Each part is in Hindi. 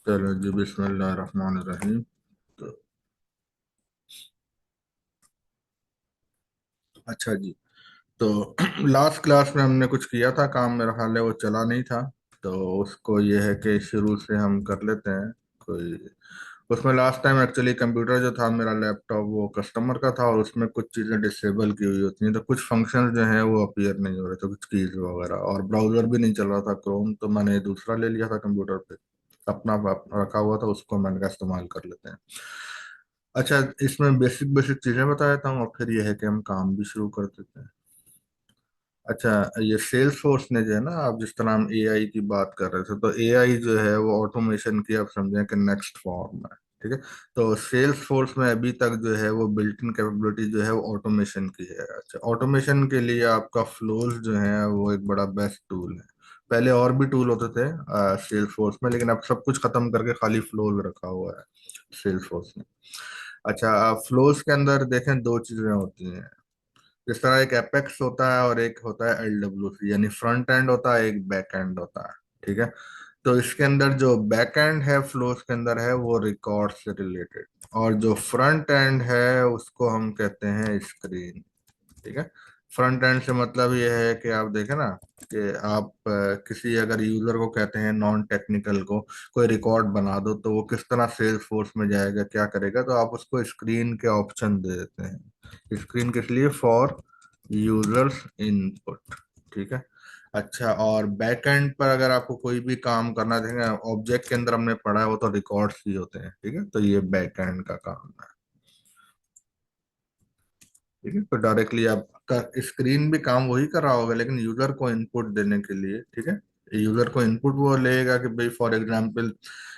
चलो जी, बिस्मिल्लाह रहमान रहीम। तो अच्छा जी। तो लास्ट क्लास में हमने कुछ किया था काम, मेरा ख्याल है वो चला नहीं था। तो उसको ये है कि शुरू से हम कर लेते हैं। कोई उसमें लास्ट टाइम एक्चुअली कंप्यूटर जो था मेरा लैपटॉप वो कस्टमर का था, और उसमें कुछ चीज़ें डिसेबल की हुई होती हैं, तो कुछ फंक्शंस जो हैं वो अपीयर नहीं हो रहे थे, कुछ कीज वगैरह, और ब्राउजर भी नहीं चल रहा था क्रोम, तो मैंने दूसरा ले लिया था कंप्यूटर पे। अपना रखा हुआ था, उसको मैंने कहा इस्तेमाल कर लेते हैं। अच्छा, इसमें बेसिक बेसिक चीजें बता देता हूँ और फिर ये है कि हम काम भी शुरू कर देते हैं। अच्छा, ये सेल्स फोर्स ने जो है ना, आप जिस तरह हम एआई की बात कर रहे थे, तो एआई जो है वो ऑटोमेशन की आप समझें कि नेक्स्ट फॉर्म है। ठीक है। तो सेल्स फोर्स में अभी तक जो है वो बिल्ट इन कैपेबिलिटी जो है वो ऑटोमेशन की है। अच्छा, ऑटोमेशन के लिए आपका फ्लोज जो है वो एक बड़ा बेस्ट टूल है। पहले और भी टूल होते थे सेल्स फोर्स में, लेकिन अब सब कुछ खत्म करके खाली फ्लोज रखा हुआ है सेल्स फोर्स ने। अच्छा, फ्लोज के अंदर देखें दो चीजें होती हैं। जिस तरह एक एपेक्स होता है और एक होता है एलडब्ल्यूसी, यानी फ्रंट एंड होता है, एक बैक एंड होता है। ठीक है। तो इसके अंदर जो बैक एंड है फ्लोस के अंदर है वो रिकॉर्ड से रिलेटेड, और जो फ्रंट एंड है उसको हम कहते हैं स्क्रीन। ठीक है। फ्रंट एंड से मतलब ये है कि आप देखें ना कि आप किसी अगर यूजर को कहते हैं नॉन टेक्निकल को कोई रिकॉर्ड बना दो, तो वो किस तरह सेल्स फोर्स में जाएगा, क्या करेगा, तो आप उसको स्क्रीन के ऑप्शन दे देते हैं। स्क्रीन किस लिए? For users input. ठीक है। अच्छा, और बैक एंड पर अगर आपको कोई भी काम करना है, ऑब्जेक्ट के अंदर हमने पढ़ा है वो तो रिकॉर्ड्स ही होते हैं। ठीक है, तो ये बैक एंड का काम है। ठीक है, तो डायरेक्टली आपका स्क्रीन भी काम वही कर रहा होगा, लेकिन यूजर को इनपुट देने के लिए। ठीक है। यूजर को इनपुट वो लेगा कि भाई फॉर एग्जांपल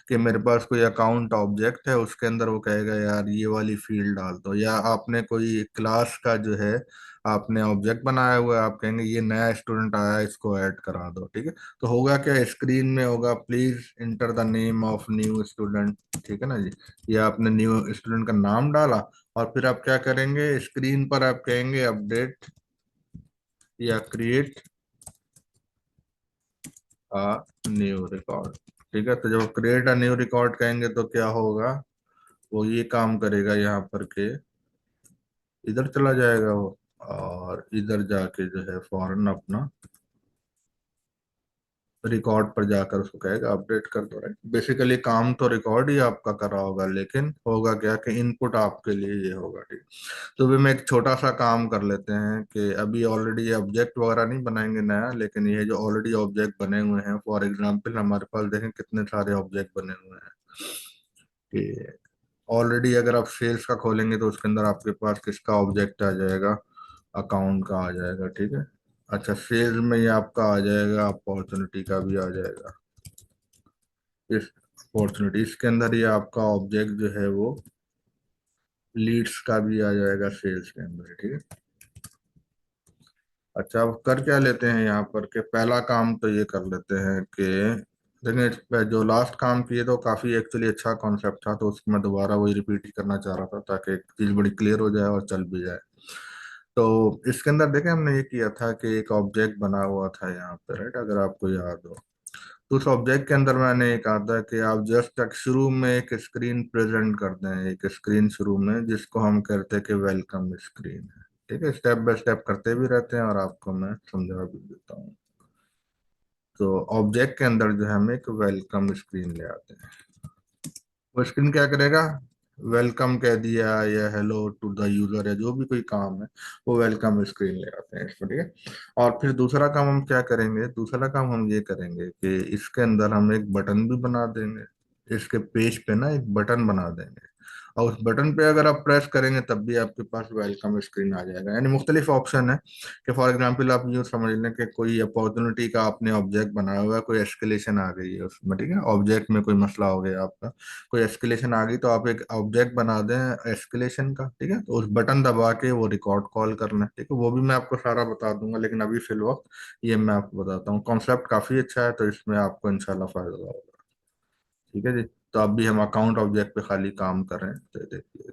कि मेरे पास कोई अकाउंट ऑब्जेक्ट है, उसके अंदर वो कहेगा यार ये वाली फील्ड डाल दो, या आपने कोई क्लास का जो है आपने ऑब्जेक्ट बनाया हुआ है, आप कहेंगे ये नया स्टूडेंट आया है, इसको ऐड करा दो। ठीक है। तो होगा क्या, स्क्रीन में होगा please enter the name of new student. ठीक है ना जी। ये आपने न्यू स्टूडेंट का नाम डाला, और फिर आप क्या करेंगे, स्क्रीन पर आप कहेंगे अपडेट या क्रिएट अ न्यू रिकॉर्ड। ठीक है। तो जब क्रिएट अ न्यू रिकॉर्ड कहेंगे तो क्या होगा, वो ये काम करेगा यहाँ पर के इधर चला जाएगा वो, और इधर जाके जो है फौरन अपना रिकॉर्ड पर जाकर उसको कहेगा अपडेट कर दो। राइट, बेसिकली काम तो रिकॉर्ड ही आपका कर रहा होगा, लेकिन होगा क्या कि इनपुट आपके लिए ये होगा। ठीक। तो भी मैं एक छोटा सा काम कर लेते हैं कि अभी ऑलरेडी ये ऑब्जेक्ट वगैरह नहीं बनाएंगे नया, लेकिन ये जो ऑलरेडी ऑब्जेक्ट बने हुए हैं, फॉर एग्जांपल हमारे पास देखें कितने सारे ऑब्जेक्ट बने हुए हैं कि ऑलरेडी अगर आप सेल्स का खोलेंगे तो उसके अंदर आपके पास किसका ऑब्जेक्ट आ जाएगा, अकाउंट का आ जाएगा। ठीक है। अच्छा, सेल्स में ये आपका आ जाएगा, अपॉर्चुनिटी का भी आ जाएगा। इस अपॉर्चुनिटी इसके अंदर ये आपका ऑब्जेक्ट जो है वो लीड्स का भी आ जाएगा सेल्स के अंदर। ठीक है। अच्छा, अब कर क्या लेते हैं यहाँ पर के पहला काम तो ये कर लेते हैं कि देखिए, इस पे जो लास्ट काम किए तो काफी एक्चुअली अच्छा कॉन्सेप्ट था, तो उसको मैं दोबारा वही रिपीट ही करना चाह रहा था ताकि एक चीज बड़ी क्लियर हो जाए और चल भी जाए। तो इसके अंदर देखें हमने ये किया था कि एक ऑब्जेक्ट बना हुआ था यहाँ पे, राइट, अगर आपको याद हो। तो उस ऑब्जेक्ट के अंदर मैंने एक कहा था कि आप जस्ट एक शुरू में एक स्क्रीन प्रेजेंट कर दें, एक स्क्रीन शुरू में जिसको हम कहते हैं कि वेलकम स्क्रीन है। ठीक है, स्टेप बाय स्टेप करते भी रहते हैं और आपको मैं समझा भी देता हूँ। तो ऑब्जेक्ट के अंदर जो है हम एक वेलकम स्क्रीन ले आते हैं। वो स्क्रीन क्या करेगा, वेलकम कह दिया या हेलो टू द यूजर या जो भी कोई काम है, वो वेलकम स्क्रीन ले आते हैं इसमें। ठीक है। और फिर दूसरा काम हम क्या करेंगे, दूसरा काम हम ये करेंगे कि इसके अंदर हम एक बटन भी बना देंगे। इसके पेज पे ना एक बटन बना देंगे, और उस बटन पे अगर आप प्रेस करेंगे तब भी आपके पास वेलकम स्क्रीन आ जाएगा। यानी मुख्तलिफ ऑप्शन है कि फॉर एग्जांपल आप यूँ समझ लें कि कोई अपॉर्चुनिटी का आपने ऑब्जेक्ट बनाया हुआ है, कोई एस्केलेशन आ गई है उसमें। ठीक है, ऑब्जेक्ट में कोई मसला हो गया आपका, कोई एस्केलेशन आ गई, तो आप एक ऑब्जेक्ट बना दें एस्केलेशन का। ठीक है, तो उस बटन दबा के वो रिकॉर्ड कॉल करना है। ठीक है, वो भी मैं आपको सारा बता दूंगा, लेकिन अभी फिल वक्त ये मैं आपको बताता हूँ। कॉन्सेप्ट काफी अच्छा है, तो इसमें आपको इंशाल्लाह फायदा होगा। ठीक है जी। तो अभी हम अकाउंट ऑब्जेक्ट पे खाली काम कर रहे हैं, तो देखिए।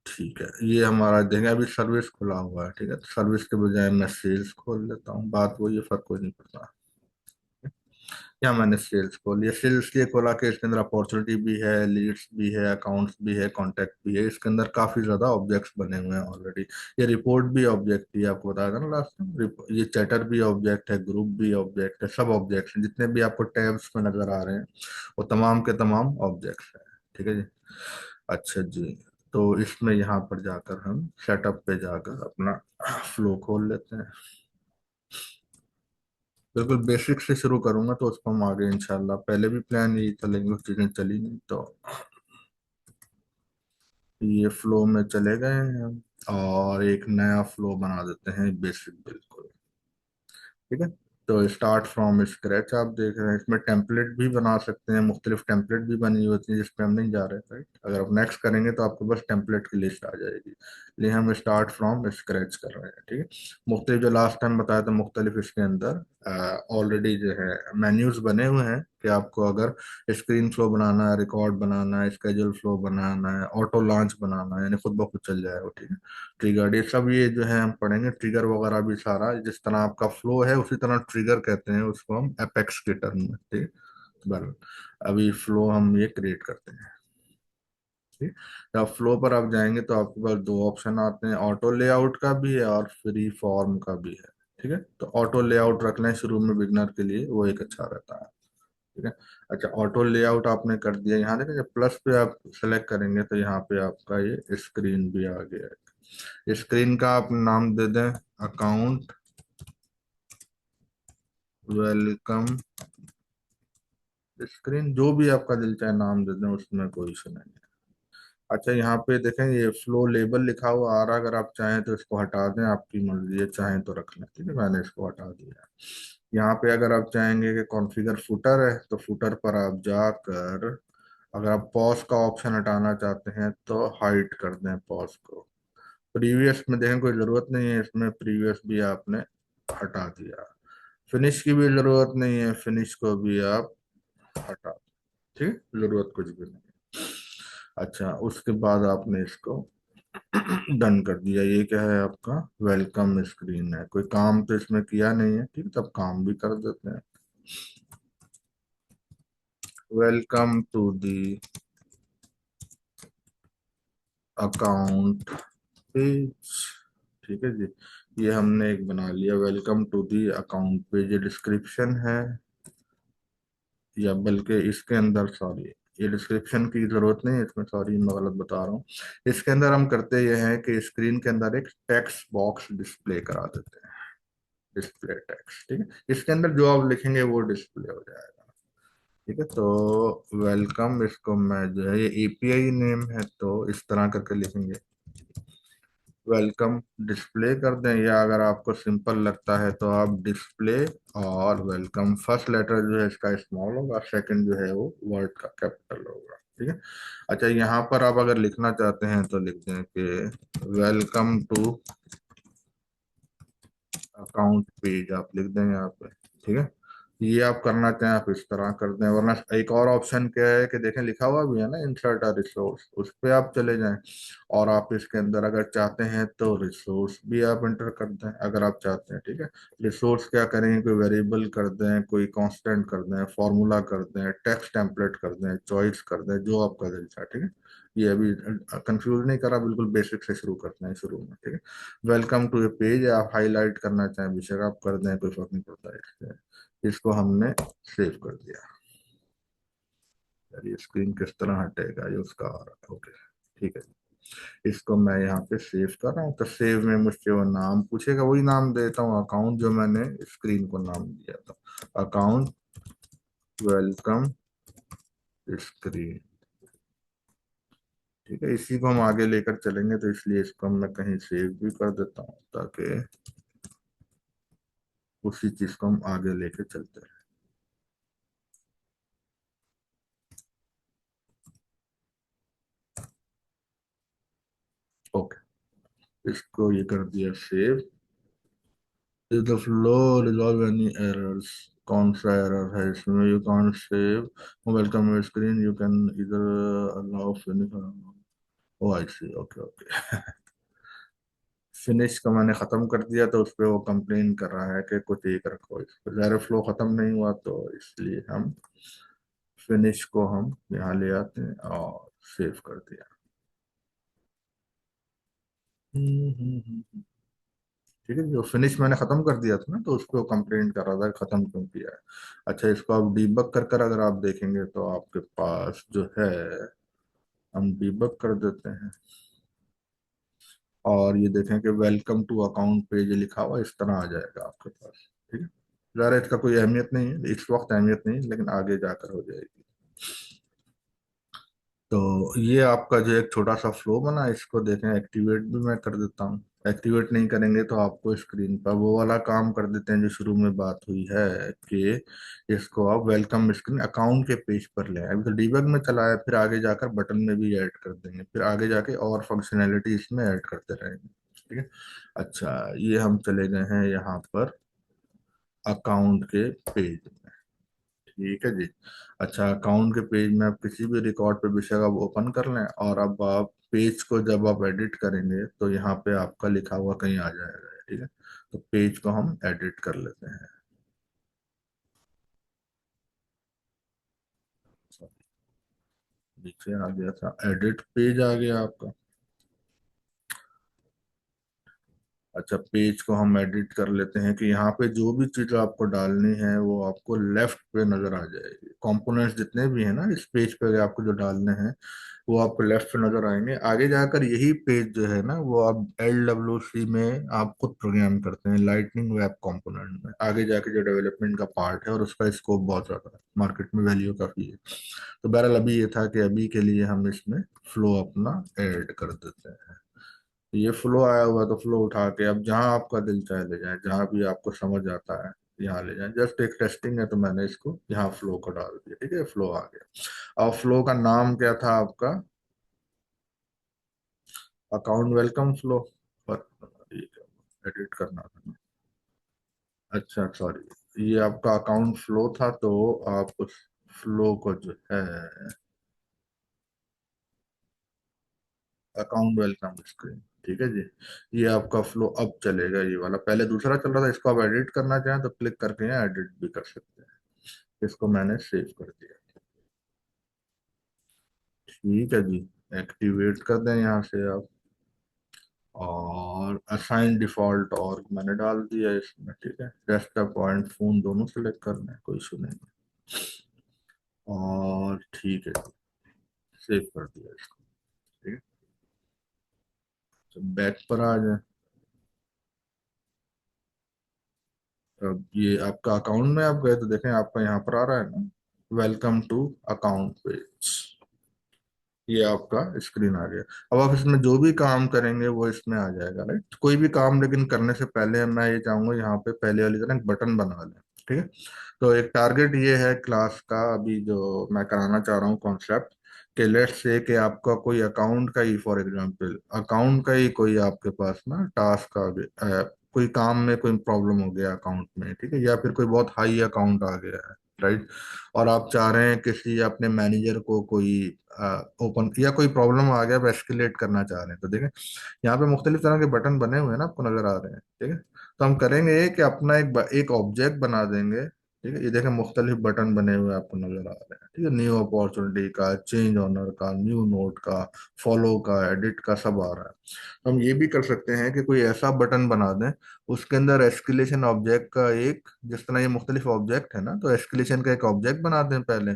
ठीक है, ये हमारा देंगे अभी सर्विस खुला हुआ है। ठीक है, तो सर्विस के बजाय मैं सेल्स खोल लेता हूँ, बात वही है, फर्क कोई नहीं पड़ता। या मैंने सेल्स खोल लिया। सेल्स लिए खोला कि इसके अंदर अपॉर्चुनिटी भी है, लीड्स भी है, अकाउंट्स भी है, कॉन्टैक्ट भी है, इसके अंदर काफी ज्यादा ऑब्जेक्ट्स बने हुए हैं ऑलरेडी। ये रिपोर्ट भी ऑब्जेक्ट थी, आपको बताया था ना लास्ट टाइम। ये चैटर भी ऑब्जेक्ट है, ग्रुप भी ऑब्जेक्ट है, सब ऑब्जेक्ट्स हैं जितने भी आपको टैब्स में नजर आ रहे हैं वो तमाम के तमाम ऑब्जेक्ट्स हैं। ठीक है जी। अच्छा जी। तो इसमें यहाँ पर जाकर हम सेटअप पे जाकर अपना फ्लो खोल लेते हैं। बिल्कुल बेसिक से शुरू करूंगा तो उसको हम आगे इंशाल्लाह, पहले भी प्लान यही था लेकिन कुछ चीजें चली नहीं, तो ये फ्लो में चले गए हैं हम। और एक नया फ्लो बना देते हैं बेसिक, बिल्कुल। ठीक है। तो स्टार्ट फ्रॉम स्क्रैच आप देख रहे हैं, इसमें टेम्पलेट भी बना सकते हैं, मुख्तलिफ टेम्पलेट भी बनी होती है जिस पे हम नहीं जा रहे, राइट। अगर आप नेक्स्ट करेंगे तो आपको बस टेम्पलेट की लिस्ट आ जाएगी, इसलिए हम स्टार्ट फ्रॉम स्क्रैच कर रहे हैं। ठीक है। मुख्तलिफ जो लास्ट टाइम बताया था, मुख्तलिफ इसके अंदर ऑलरेडी जो है मेन्यूज बने हुए हैं कि आपको अगर स्क्रीन फ्लो बनाना है, रिकॉर्ड बनाना है, स्केजूल फ्लो बनाना है, ऑटो लॉन्च बनाना है, यानी खुद ब खुद चल जाएगा। ठीक है। ट्रिगर, ये सब ये जो है हम पढ़ेंगे, ट्रिगर वगैरह भी सारा जिस तरह आपका फ्लो है उसी तरह ट्रिगर कहते हैं उसको हम एपेक्स के टर्म में। ठीक है। बल अभी फ्लो हम ये क्रिएट करते हैं। ठीक। जब फ्लो पर आप जाएंगे तो आपके पास दो ऑप्शन आते हैं, ऑटो लेआउट का भी है और फ्री फॉर्म का भी है। ठीक है। तो ऑटो लेआउट रख लें शुरू में बिगनर के लिए, वो एक अच्छा रहता है। ठीक है। अच्छा, ऑटो लेआउट आपने कर दिया, यहाँ देखें जब प्लस पे आप सेलेक्ट करेंगे तो यहाँ पे आपका ये स्क्रीन भी आ गया है। स्क्रीन का आप नाम दे दें अकाउंट वेलकम स्क्रीन, जो भी आपका दिल चाहे नाम दे दें, उसमें कोई इशू नहीं है। अच्छा, यहाँ पे देखें ये फ्लो लेबल लिखा हुआ आ रहा है, अगर आप चाहें तो इसको हटा दें, आपकी मर्जी है, चाहें तो रख लें। ठीक है, मैंने इसको हटा दिया है। यहाँ पे अगर आप चाहेंगे कि कॉन्फ़िगर फुटर है तो फुटर पर आप जाकर, अगर आप पॉज का ऑप्शन हटाना चाहते हैं तो हाइड कर दें पॉज को। प्रीवियस में देखें कोई जरूरत नहीं है, इसमें प्रीवियस भी आपने हटा दिया। फिनिश की भी जरूरत नहीं है, फिनिश को भी आप हटा दें। ठीक है, जरूरत कुछ भी नहीं। अच्छा, उसके बाद आपने इसको डन कर दिया। ये क्या है आपका वेलकम स्क्रीन है, कोई काम तो इसमें किया नहीं है। ठीक, तब काम भी कर देते हैं। Welcome to the account page. ठीक है जी। ये हमने एक बना लिया, welcome to the account page. ये डिस्क्रिप्शन है, या बल्कि इसके अंदर, सॉरी, ये डिस्क्रिप्शन की जरूरत नहीं है इसमें, सॉरी मैं गलत बता रहा हूँ। इसके अंदर हम करते ये हैं कि स्क्रीन के अंदर एक टेक्स्ट बॉक्स डिस्प्ले करा देते हैं, डिस्प्ले टेक्स्ट। ठीक है। इसके अंदर जो आप लिखेंगे वो डिस्प्ले हो जाएगा। ठीक है। तो वेलकम, इसको मैं जो है, ये एपीआई नेम है तो इस तरह करके लिखेंगे, वेलकम डिस्प्ले कर दें, या अगर आपको सिंपल लगता है तो आप डिस्प्ले और वेलकम, फर्स्ट लेटर जो है इसका स्मॉल होगा, सेकंड जो है वो वर्ड का कैपिटल होगा। ठीक है। अच्छा, यहाँ पर आप अगर लिखना चाहते हैं तो लिख दें कि वेलकम टू अकाउंट पेज, आप लिख दें यहाँ पे। ठीक है। ये आप करना चाहें आप इस तरह कर दें, वरना एक और ऑप्शन क्या है कि देखें लिखा हुआ भी है ना, इंसर्ट अ रिसोर्स, उस पे आप चले जाएं और आप इसके अंदर अगर चाहते हैं तो रिसोर्स भी आप इंटर कर दें, अगर आप चाहते हैं। ठीक है। रिसोर्स क्या करेंगे, कोई वेरिएबल कर दें, कोई कांस्टेंट कर दें, फॉर्मूला कर दें, टेक्स्ट टेम्पलेट कर दें, चॉइस कर दें, जो आपका दिल चाहे। ठीक है। ये अभी कंफ्यूज नहीं करा, बिल्कुल बेसिक से शुरू करते हैं शुरू में। ठीक है। वेलकम टू ए पेज, आप हाईलाइट करना चाहें बेशक आप कर दें, कोई फर्क नहीं पड़ता है इससे। इसको हमने सेव कर दिया। यार ये स्क्रीन किस तरह हटेगा, ये उसका आ रहा, ओके। ठीक है। इसको मैं यहाँ पे सेव कर रहा हूँ, तो सेव में मुझसे वो नाम पूछेगा, वही नाम देता हूँ अकाउंट जो मैंने स्क्रीन को नाम दिया था, अकाउंट वेलकम स्क्रीन। ठीक है। इसी को हम आगे लेकर चलेंगे तो इसलिए इसको मैं कहीं सेव भी कर देता हूँ ताकि उसी चीज को हम आगे लेकर चलते हैं। ओके, इसको ये कर दिया save. Is the flow resolve any errors, कौन सा एरर है इसमें, you can't save welcome screen, you can इधर अलाउ फिनिश। ओ आई सी, ओके ओके। फिनिश का मैंने खत्म कर दिया तो उस पे वो कंप्लेन कर रहा है कि कुछ एक रखो इस पर, ज़रा फ्लो खत्म नहीं हुआ तो इसलिए हम फिनिश को हम यहाँ ले आते हैं और सेव कर दिया। ठीक है, जो फिनिश मैंने खत्म कर दिया था ना तो उसको कंप्लेंट कर रहा था कि खत्म क्यों किया है। अच्छा, इसको आप डीबग कर कर अगर आप देखेंगे तो आपके पास जो है, हम डीबग कर देते हैं और ये देखें कि वेलकम टू अकाउंट पेज लिखा हुआ इस तरह आ जाएगा आपके पास। ठीक है, ज़रा इसका कोई अहमियत नहीं है, इस वक्त अहमियत नहीं, लेकिन आगे जाकर हो जाएगी। तो ये आपका जो एक छोटा सा फ्लो बना, इसको देखें एक्टिवेट भी मैं कर देता हूँ। एक्टिवेट नहीं करेंगे तो आपको स्क्रीन पर वो वाला काम कर देते हैं जो शुरू में बात हुई है कि इसको आप वेलकम स्क्रीन अकाउंट के पेज पर ले आए। अभी तो डीबग में चला है, फिर आगे जाकर बटन में भी ऐड कर देंगे, फिर आगे जाके और फंक्शनैलिटी इसमें ऐड करते रहेंगे। ठीक है। अच्छा, ये हम चले गए हैं यहाँ पर अकाउंट के पेज में। ठीक है जी। अच्छा, अकाउंट के पेज में आप किसी भी रिकॉर्ड पे बेशक आप ओपन कर लें, और अब आप पेज को जब आप एडिट करेंगे तो यहाँ पे आपका लिखा हुआ कहीं आ जाएगा। ठीक है, तो पेज को हम एडिट कर लेते हैं। नीचे आ गया था, एडिट पेज आ गया आपका। अच्छा, पेज को हम एडिट कर लेते हैं कि यहाँ पे जो भी चीज आपको डालनी है वो आपको लेफ्ट पे नजर आ जाएगी। कंपोनेंट्स जितने भी हैं ना इस पेज पे आपको जो डालने हैं वो आपको लेफ्ट पे नजर आएंगे। आगे जाकर यही पेज जो है ना वो आप LWC में आप खुद प्रोग्राम करते हैं, लाइटनिंग वेब कंपोनेंट में। आगे जाके जो डेवलपमेंट का पार्ट है और उसका स्कोप बहुत ज्यादा है, मार्केट में वैल्यू काफी है। तो बहरहाल अभी ये था कि अभी के लिए हम इसमें फ्लो अपना ऐड कर देते हैं। ये फ्लो आया हुआ तो फ्लो उठा के अब जहां आपका दिल चाहे ले जाए, जहां भी आपको समझ आता है यहाँ ले जाए। जस्ट एक टेस्टिंग है तो मैंने इसको यहाँ फ्लो को डाल दिया। ठीक है, फ्लो आ गया। और फ्लो का नाम क्या था आपका? Account welcome flow. पर एडिट करना था। अच्छा सॉरी, ये आपका अकाउंट फ्लो था तो आप उस फ्लो को जो है अकाउंट वेलकम स्क्रीन। ठीक है जी। ये आपका फ्लो अब चलेगा, ये वाला पहले दूसरा चल रहा था, इसको आप एडिट करना चाहें तो क्लिक करके यहाँ एडिट भी कर सकते हैं। इसको मैंने सेव कर दिया। ठीक है जी। एक्टिवेट कर दें यहाँ से आप, और असाइन डिफॉल्ट और मैंने डाल दिया इसमें। ठीक है, डेस्कटॉप पॉइंट फोन दोनों सेलेक्ट करना है, कोई इशू नहीं। और ठीक है, सेव कर दिया इसको। ठीक है, तो बैक पर आ जाए। अब ये आपका अकाउंट में आप गए तो देखें आपका यहाँ पर आ रहा है ना, वेलकम टू अकाउंट पेज। ये आपका स्क्रीन आ गया। अब आप इसमें जो भी काम करेंगे वो इसमें आ जाएगा, राइट? कोई भी काम लेकिन करने से पहले मैं ये चाहूंगा यहाँ पे पहले वाली तरह एक बटन बना लें। ठीक है, तो एक टारगेट ये है क्लास का अभी जो मैं कराना चाह रहा हूँ कॉन्सेप्ट, कि लेट्स से कि आपका कोई अकाउंट का ही, फॉर एग्जांपल अकाउंट का ही कोई आपके पास ना टास्क आ गया, कोई काम में कोई प्रॉब्लम हो गया अकाउंट में। ठीक है, या फिर कोई बहुत हाई अकाउंट आ गया है, राइट? और आप चाह रहे हैं किसी अपने मैनेजर को कोई ओपन या कोई प्रॉब्लम आ गया, आप एस्केलेट करना चाह रहे हैं, तो देखें यहाँ पे मुख्तलिफ तरह के बटन बने हुए हैं ना, आपको नजर आ रहे हैं। ठीक है, तो हम करेंगे कि अपना एक ऑब्जेक्ट बना देंगे। ठीक है, ये देखें मुख्तलिफ बटन बने हुए आपको नजर आ रहे हैं। ठीक है, न्यू अपॉर्चुनिटी का, चेंज ऑनर का, न्यू नोट का, फॉलो का, एडिट का, सब आ रहा है। तो हम ये भी कर सकते हैं कि कोई ऐसा बटन बना दें उसके अंदर एस्केलेशन ऑब्जेक्ट का एक, जिस तरह ये मुख्तलिफ ऑब्जेक्ट है ना, तो एस्केलेशन का एक ऑब्जेक्ट बना दें पहले,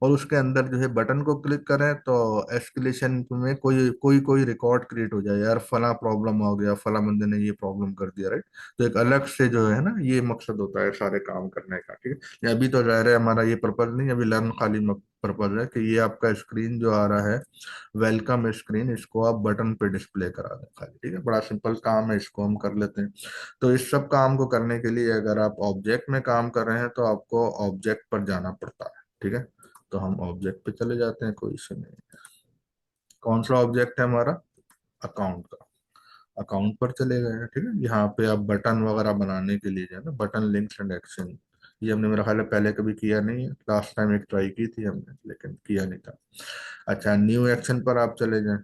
और उसके अंदर जो है बटन को क्लिक करें तो एस्केलेशन में कोई कोई कोई रिकॉर्ड क्रिएट हो जाए, यार फला प्रॉब्लम हो गया, फला बंदे ने ये प्रॉब्लम कर दिया, राइट? तो एक अलग से जो है ना ये मकसद होता है सारे काम करने का। ठीक है, ये अभी तो जाहिर है हमारा ये पर्पज नहीं, अभी लर्न खाली पर्पज है कि ये आपका स्क्रीन जो आ रहा है वेलकम स्क्रीन, इसको आप बटन पे डिस्प्ले करा दें खाली। ठीक है, बड़ा सिंपल काम है, इसको हम कर लेते हैं। तो इस सब काम को करने के लिए अगर आप ऑब्जेक्ट में काम कर रहे हैं तो आपको ऑब्जेक्ट पर जाना पड़ता है। ठीक है, तो हम ऑब्जेक्ट पे चले जाते हैं, कोई इशू नहीं। कौन सा ऑब्जेक्ट है हमारा? अकाउंट का। अकाउंट पर चले गए हैं। ठीक है, यहाँ पे आप बटन वगैरह बनाने के लिए जो है ना, बटन लिंक्स एंड एक्शन, ये हमने मेरा ख्याल है पहले कभी किया नहीं है, लास्ट टाइम एक ट्राई की थी हमने लेकिन किया नहीं था। अच्छा, न्यू एक्शन पर आप चले जाएं।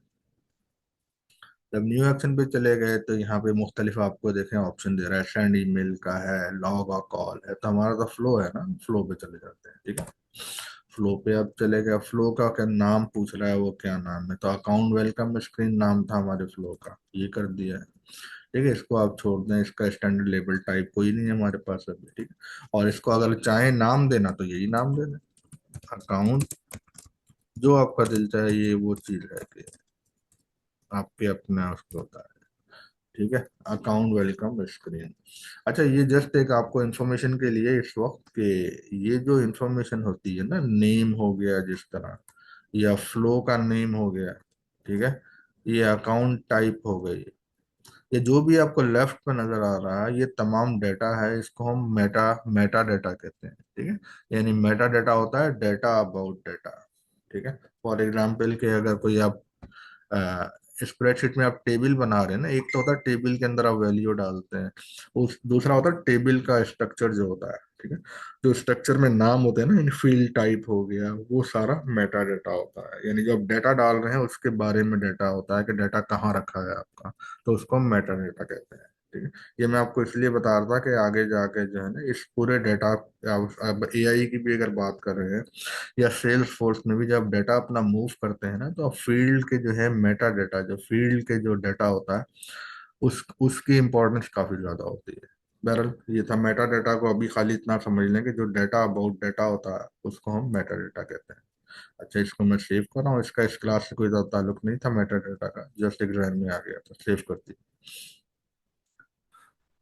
जब न्यू एक्शन पे चले गए तो यहाँ पे मुख्तलिफ आपको देखें ऑप्शन दे रहा है, सेंड ईमेल का है, लॉग और कॉल है। तो हमारा तो फ्लो है ना, फ्लो पे चले जाते हैं, ठीक है। फ्लो पे अब चले गए, फ्लो का क्या नाम पूछ रहा है, वो क्या नाम है, तो अकाउंट वेलकम स्क्रीन नाम था हमारे फ्लो का, ये कर दिया है। ठीक है, इसको आप छोड़ दें, इसका स्टैंडर्ड लेबल टाइप कोई नहीं है हमारे पास अभी, ठीक है। और इसको अगर चाहे नाम देना तो यही नाम दे दें, अकाउंट, जो आपका दिल चाहे, ये वो चीज है कि आपके अपना उसको होता है, ठीक है। Account welcome screen. अच्छा, ये जस्ट एक आपको इंफॉर्मेशन के लिए इस वक्त के, ये जो इंफॉर्मेशन होती है ना, नेम हो गया जिस तरह, या फ्लो का नेम हो गया, ठीक है, ये अकाउंट टाइप हो गई, ये जो भी आपको लेफ्ट पे नजर आ रहा है, ये तमाम डेटा है, इसको हम मेटा मेटा डेटा कहते हैं, ठीक है। यानी मेटा डेटा होता है डेटा अबाउट डेटा, ठीक है। फॉर एग्जाम्पल के अगर कोई आप स्प्रेडशीट में आप टेबल बना रहे हैं ना, एक तो होता है टेबल के अंदर आप वैल्यू डालते हैं, उस दूसरा होता है टेबल का स्ट्रक्चर जो होता है, ठीक है। जो स्ट्रक्चर में नाम होते हैं ना, फील्ड टाइप हो गया, वो सारा मेटा डेटा होता है, यानी जो आप डेटा डाल रहे हैं उसके बारे में डेटा होता है कि डेटा कहाँ रखा है आपका, तो उसको हम मेटा डेटा कहते हैं, ठीक है। ये मैं आपको इसलिए बता रहा था कि आगे जाके जो है ना, इस पूरे डेटा, अब एआई की भी अगर बात कर रहे हैं, या सेल्स फोर्स में भी जब डेटा अपना मूव करते हैं ना, तो फील्ड के जो है मेटा डेटा, जो फील्ड के जो डेटा होता है, उसकी इंपॉर्टेंस काफी ज्यादा होती है। बहरहाल, ये था मेटा डेटा को, अभी खाली इतना समझ लें कि जो डेटा अबाउट डेटा होता है उसको हम मेटा डेटा कहते हैं। अच्छा, इसको मैं सेव कर रहा हूँ, इसका इस क्लास से कोई ज्यादा ताल्लुक नहीं था मेटा डेटा का, जस्ट एग्जाम में आ गया था, सेव कर दिया।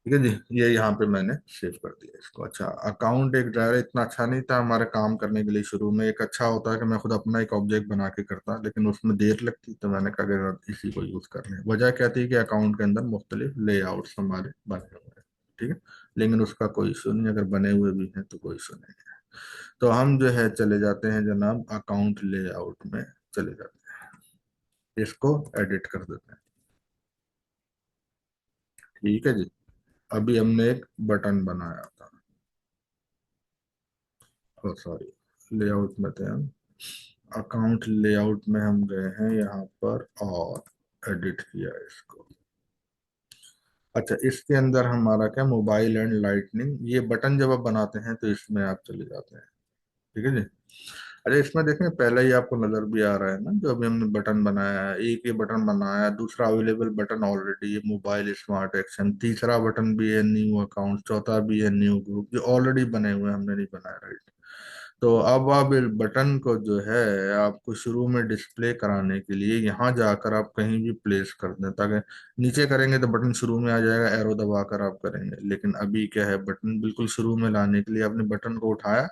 ठीक है जी, ये यहाँ पे मैंने सेव कर दिया इसको। अच्छा, अकाउंट एक ड्राइवर इतना अच्छा नहीं था हमारे काम करने के लिए, शुरू में एक अच्छा होता है कि मैं खुद अपना एक ऑब्जेक्ट बना के करता, लेकिन उसमें देर लगती, तो मैंने कहा कि इसी को यूज कर लें। वजह क्या थी कि अकाउंट के अंदर मुख्तलिफ लेआउट्स हमारे बने हुए हैं, ठीक है। लेकिन उसका कोई इशू नहीं, अगर बने हुए भी हैं तो कोई इशू नहीं है। तो हम जो है चले जाते हैं जनाब अकाउंट लेआउट में, चले जाते हैं, इसको एडिट कर देते हैं, ठीक है जी। अभी हमने एक बटन बनाया था, ओ सॉरी, लेआउट में थे हम, अकाउंट लेआउट में हम गए हैं यहाँ पर और एडिट किया इसको। अच्छा, इसके अंदर हमारा क्या, मोबाइल एंड लाइटनिंग, ये बटन जब आप बनाते हैं तो इसमें आप चले जाते हैं, ठीक है जी। अरे, इसमें देखें पहले ही आपको नजर भी आ रहा है ना, जो अभी हमने बटन बनाया है, एक ये बटन बनाया है, दूसरा अवेलेबल बटन ऑलरेडी है मोबाइल स्मार्ट एक्शन, तीसरा बटन भी है न्यू अकाउंट, चौथा भी है न्यू ग्रुप, जो ऑलरेडी बने हुए हैं, हमने नहीं बनाया, राइट। तो अब आप इस बटन को जो है, आपको शुरू में डिस्प्ले कराने के लिए यहाँ जाकर आप कहीं भी प्लेस कर दें, ताकि नीचे करेंगे तो बटन शुरू में आ जाएगा, एरो दबाकर आप करेंगे, लेकिन अभी क्या है, बटन बिल्कुल शुरू में लाने के लिए आपने बटन को उठाया,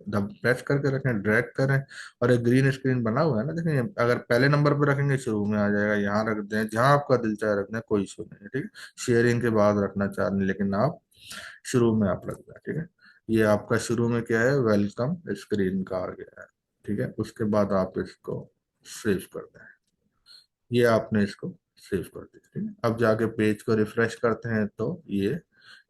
दब प्रेस करके रखें, ड्रैग करें, और एक ग्रीन स्क्रीन बना हुआ है ना, देखें, अगर पहले नंबर पर रखेंगे शुरू में आ जाएगा, यहाँ रख दें, जहां आपका दिल चाहे रखना है, कोई इशू नहीं है, ठीक है। शेयरिंग के बाद रखना चाह रहे हैं, लेकिन आप शुरू में आप रख दें, ठीक है। ये आपका शुरू में क्या है, वेलकम स्क्रीन का आ गया है, ठीक है। उसके बाद आप इसको सेव कर दें, ये आपने इसको सेव कर दिया, ठीक है। अब जाके पेज को रिफ्रेश करते हैं तो ये